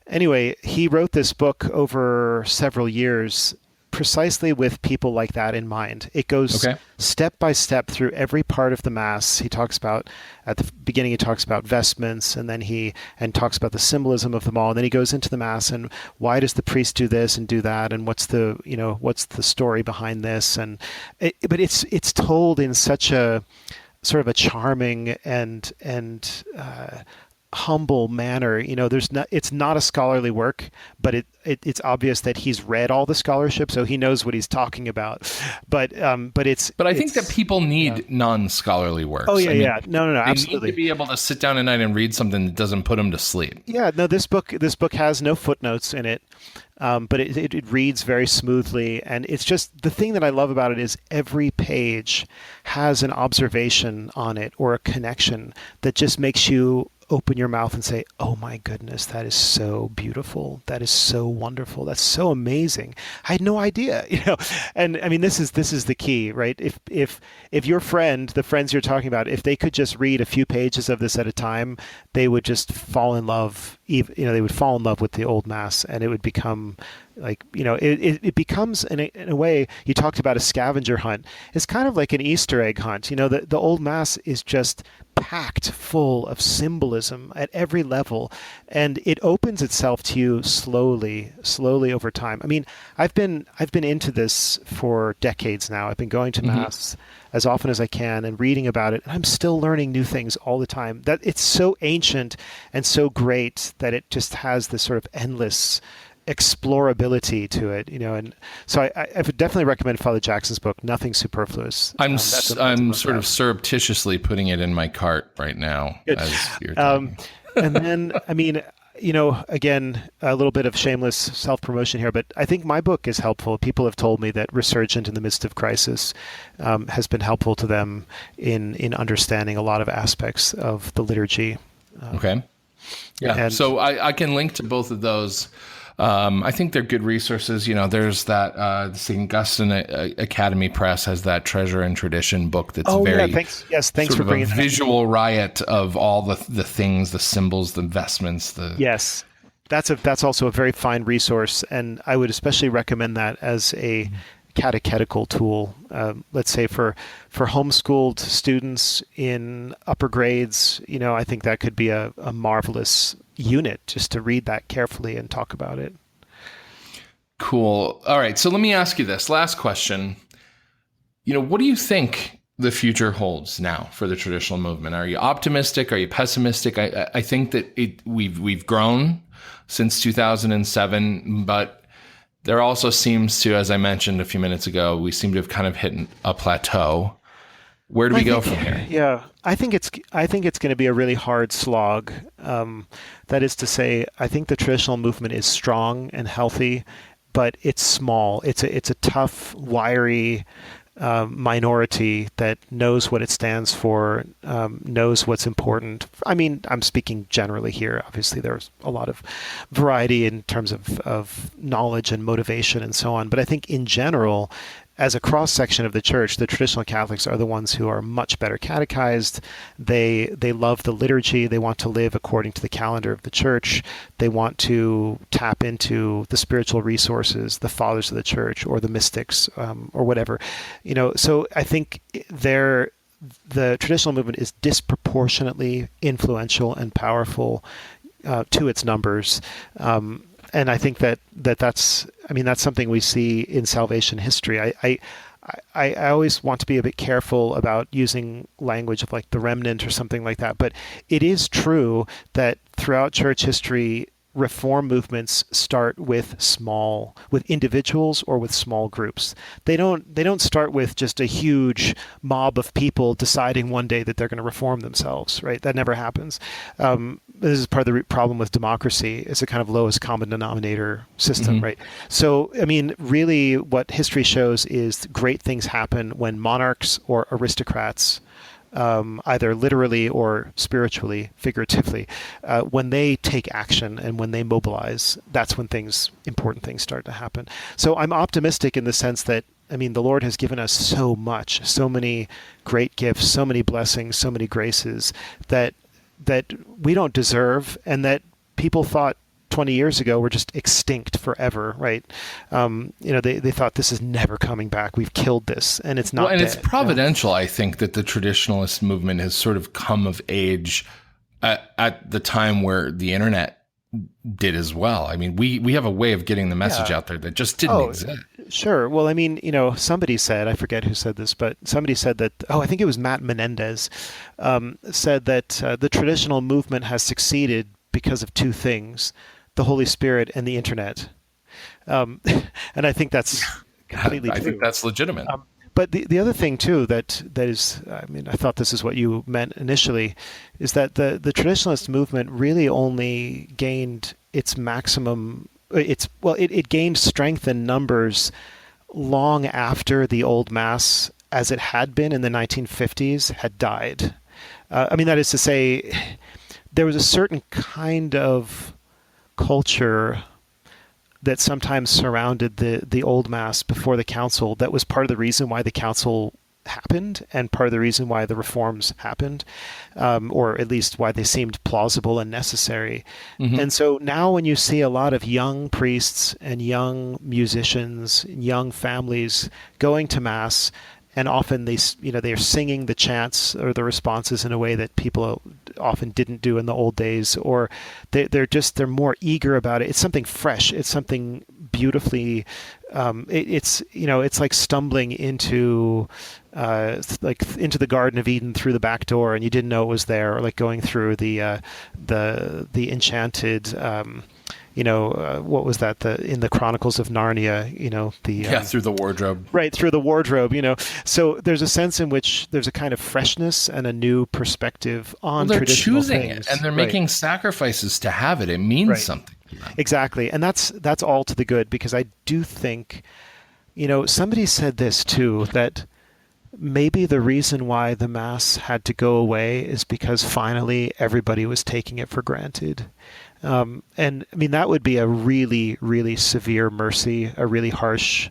anyway, he wrote this book over several years precisely with people like that in mind. It goes step by step through every part of the Mass. He talks about, at the beginning, he talks about vestments, and then he talks about the symbolism of them all. And then he goes into the Mass and why does the priest do this and do that, and what's the story behind this? But it's told in such a sort of a charming and humble manner. It's not a scholarly work, but it's obvious that he's read all the scholarship, so he knows what he's talking about. But I think that people need non-scholarly works. Oh yeah, no, absolutely. They need to be able to sit down at night and read something that doesn't put them to sleep. Yeah, no, this book has no footnotes in it. But it reads very smoothly, and it's just, the thing that I love about it is every page has an observation on it or a connection that just makes you open your mouth and say, oh my goodness, that is so beautiful. That is so wonderful. That's so amazing. I had no idea, And I mean, this is the key, right? If your friend, the friends you're talking about, if they could just read a few pages of this at a time, they would just fall in love. They would fall in love with the Old Mass, and it would become like, it becomes in a way. You talked about a scavenger hunt. It's kind of like an Easter egg hunt. The Old Mass is just packed full of symbolism at every level, and it opens itself to you slowly over time. I mean, I've been into this for decades now. I've been going to Mass as often as I can and reading about it, and I'm still learning new things all the time. That it's so ancient and so great that it just has this sort of endless explorability to it, and so I would definitely recommend Father Jackson's book, Nothing Superfluous. I'm sort of surreptitiously putting it in my cart right now. As you're talking. And then, I mean, again, a little bit of shameless self-promotion here, but I think my book is helpful. People have told me that Resurgent in the Midst of Crisis has been helpful to them in understanding a lot of aspects of the liturgy. Okay. Yeah. So I can link to both of those. I think they're good resources. There's that the St. Augustine Academy Press has that Treasure and Tradition book that's thanks for bringing a visual riot of all the things, the symbols, the vestments. Yes, that's also a very fine resource, and I would especially recommend that as a catechetical tool. Let's say for homeschooled students in upper grades, I think that could be a marvelous unit just to read that carefully and talk about it. Cool. All right. So let me ask you this last question. What do you think the future holds now for the traditional movement? Are you optimistic? Are you pessimistic? I think that we've grown since 2007, but there also seems to, as I mentioned a few minutes ago, we seem to have kind of hit a plateau. Where do we go from here? Yeah, I think it's going to be a really hard slog. That is to say, I think the traditional movement is strong and healthy, but it's small. It's a tough, wiry minority that knows what it stands for, knows what's important. I mean, I'm speaking generally here. Obviously, there's a lot of variety in terms of knowledge and motivation and so on. But I think in general, as a cross-section of the church, the traditional Catholics are the ones who are much better catechized. They love the liturgy. They want to live according to the calendar of the church. They want to tap into the spiritual resources, the fathers of the church or the mystics, or whatever. So I think the traditional movement is disproportionately influential and powerful to its numbers. And I think that's something we see in salvation history. I always want to be a bit careful about using language of like the remnant or something like that. But it is true that throughout church history, reform movements start with individuals or with small groups. They don't start with just a huge mob of people deciding one day that they're going to reform themselves, right? That never happens. This is part of the problem with democracy. It's a kind of lowest common denominator system, right? So, I mean, really what history shows is great things happen when monarchs or aristocrats, either literally or spiritually, figuratively, when they take action and when they mobilize, that's when important things start to happen. So I'm optimistic in the sense that, the Lord has given us so much, so many great gifts, so many blessings, so many graces that we don't deserve, and that people thought 20 years ago were just extinct forever, right? They thought this is never coming back. We've killed this, and it's not. Well, and dead, it's providential, I think, that the traditionalist movement has sort of come of age at the time where the internet did as well. I mean, we have a way of getting the message out there that just didn't exist. Sure. Well, I mean, somebody said, I forget who said this, but somebody said that, I think it was Matt Menendez, said that the traditional movement has succeeded because of two things: the Holy Spirit and the internet. And I think that's completely true. I think that's legitimate. But the other thing too that is, I mean, I thought this is what you meant initially, is that the traditionalist movement really only gained its maximum. It gained strength in numbers long after the old Mass, as it had been in the 1950s, had died. I mean, that is to say, there was a certain kind of culture that sometimes surrounded the old Mass before the council that was part of the reason why the council happened, and part of the reason why the reforms happened, or at least why they seemed plausible and necessary. Mm-hmm. And so now when you see a lot of young priests and young musicians, young families going to Mass, and often they're singing the chants or the responses in a way that people often didn't do in the old days, or they're more eager about it. It's something fresh. It's something beautifully. It's like stumbling into into the Garden of Eden through the back door, and you didn't know it was there, or like going through the enchanted. What was that? In the Chronicles of Narnia, through the wardrobe. Right, through the wardrobe, So there's a sense in which there's a kind of freshness and a new perspective on traditional things. They're choosing it, and they're making sacrifices to have it. It means something. Exactly, and that's all to the good, because I do think, somebody said this too, that maybe the reason why the Mass had to go away is because finally everybody was taking it for granted. And I mean, that would be a really, really severe mercy, a really harsh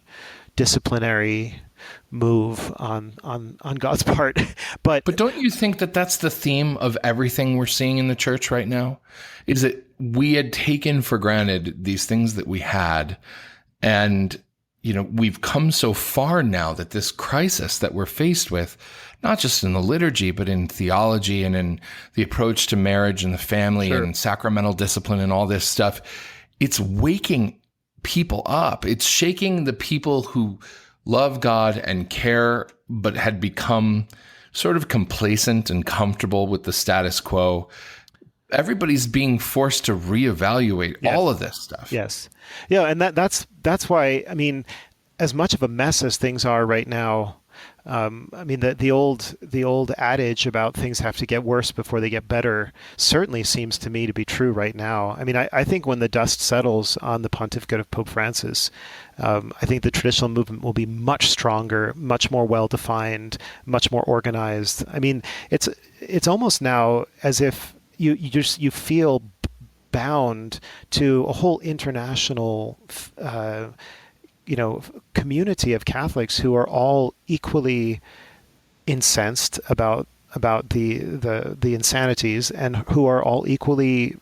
disciplinary move on God's part. But don't you think that that's the theme of everything we're seeing in the church right now? Is that we had taken for granted these things that we had, and we've come so far now that this crisis that we're faced with, not just in the liturgy, but in theology and in the approach to marriage and the family and sacramental discipline and all this stuff, it's waking people up. It's shaking the people who love God and care, but had become sort of complacent and comfortable with the status quo. Everybody's being forced to reevaluate all of this stuff. Yes. Yeah. And that's why, I mean, as much of a mess as things are right now, I mean, the old adage about things have to get worse before they get better certainly seems to me to be true right now. I mean, I think when the dust settles on the pontificate of Pope Francis, I think the traditional movement will be much stronger, much more well-defined, much more organized. I mean, it's almost now as if you feel bound to a whole international community of Catholics who are all equally incensed about the insanities, and who are all equally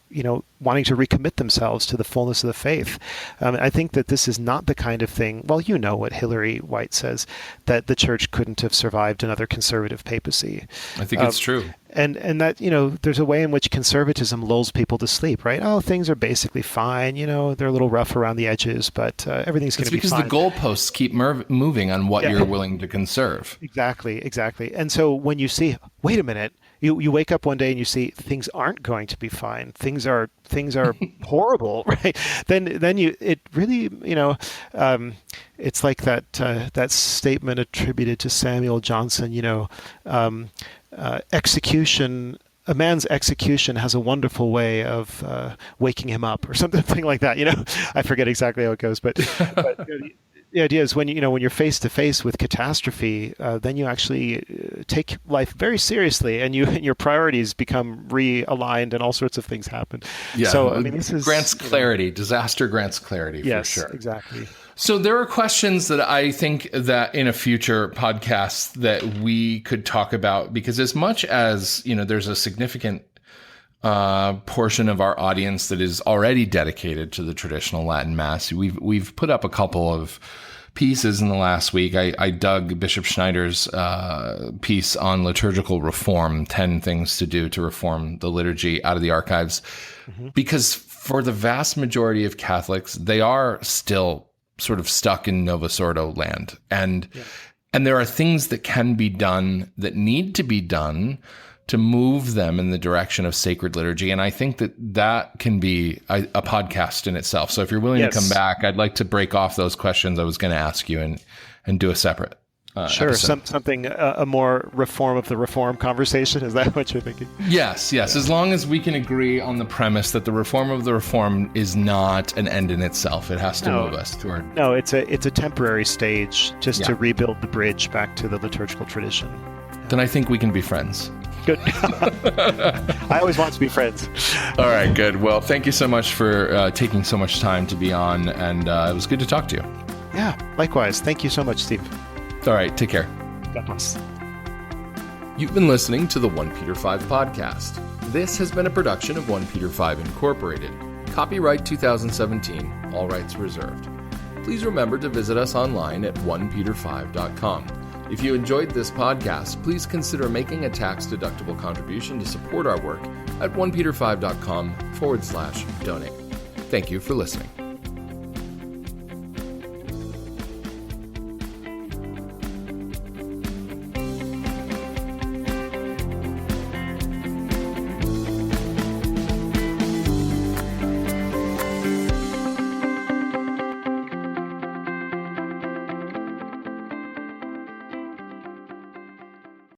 wanting to recommit themselves to the fullness of the faith. I think that this is not the kind of thing. Well, what Hilary White says, that the Church couldn't have survived another conservative papacy. I think it's true. And that, there's a way in which conservatism lulls people to sleep, right? Oh, things are basically fine. They're a little rough around the edges, but everything's going to be fine. It's because the goalposts keep moving on what you're willing to conserve. Exactly. And so when you see, wait a minute, you wake up one day and you see things aren't going to be fine. Things are horrible, right? Then it really, it's like that statement attributed to Samuel Johnson, execution. A man's execution has a wonderful way of waking him up, or something like that. I forget exactly how it goes, but the idea is when you're face to face with catastrophe, then you actually take life very seriously, and your priorities become realigned, and all sorts of things happen. Yeah. So I mean, this is grants clarity. Disaster grants clarity. Yes, for sure. Exactly. So there are questions that I think that in a future podcast that we could talk about, because as much as there's a significant portion of our audience that is already dedicated to the traditional Latin Mass. We've put up a couple of pieces in the last week. I dug Bishop Schneider's piece on liturgical reform, 10 things to do to reform the liturgy, out of the archives, because for the vast majority of Catholics, they are still sort of stuck in Novus Ordo land. And there are things that can be done, that need to be done, to move them in the direction of sacred liturgy. And I think that can be a podcast in itself. So if you're willing to come back, I'd like to break off those questions I was going to ask you and do a separate something, a more reform of the reform conversation. Is that what you're thinking? Yes. As long as we can agree on the premise that the reform of the reform is not an end in itself. It has to move us toward... No, it's a temporary stage just to rebuild the bridge back to the liturgical tradition. Then I think we can be friends. Good. I always want to be friends. All right, good. Well, thank you so much for taking so much time to be on, and it was good to talk to you. Yeah, likewise. Thank you so much, Steve. All right, take care. God bless. You've been listening to the OnePeterFive podcast. This has been a production of OnePeterFive Incorporated. Copyright 2017, all rights reserved. Please remember to visit us online at OnePeterFive.com. If you enjoyed this podcast, please consider making a tax-deductible contribution to support our work at OnePeterFive.com/donate. Thank you for listening.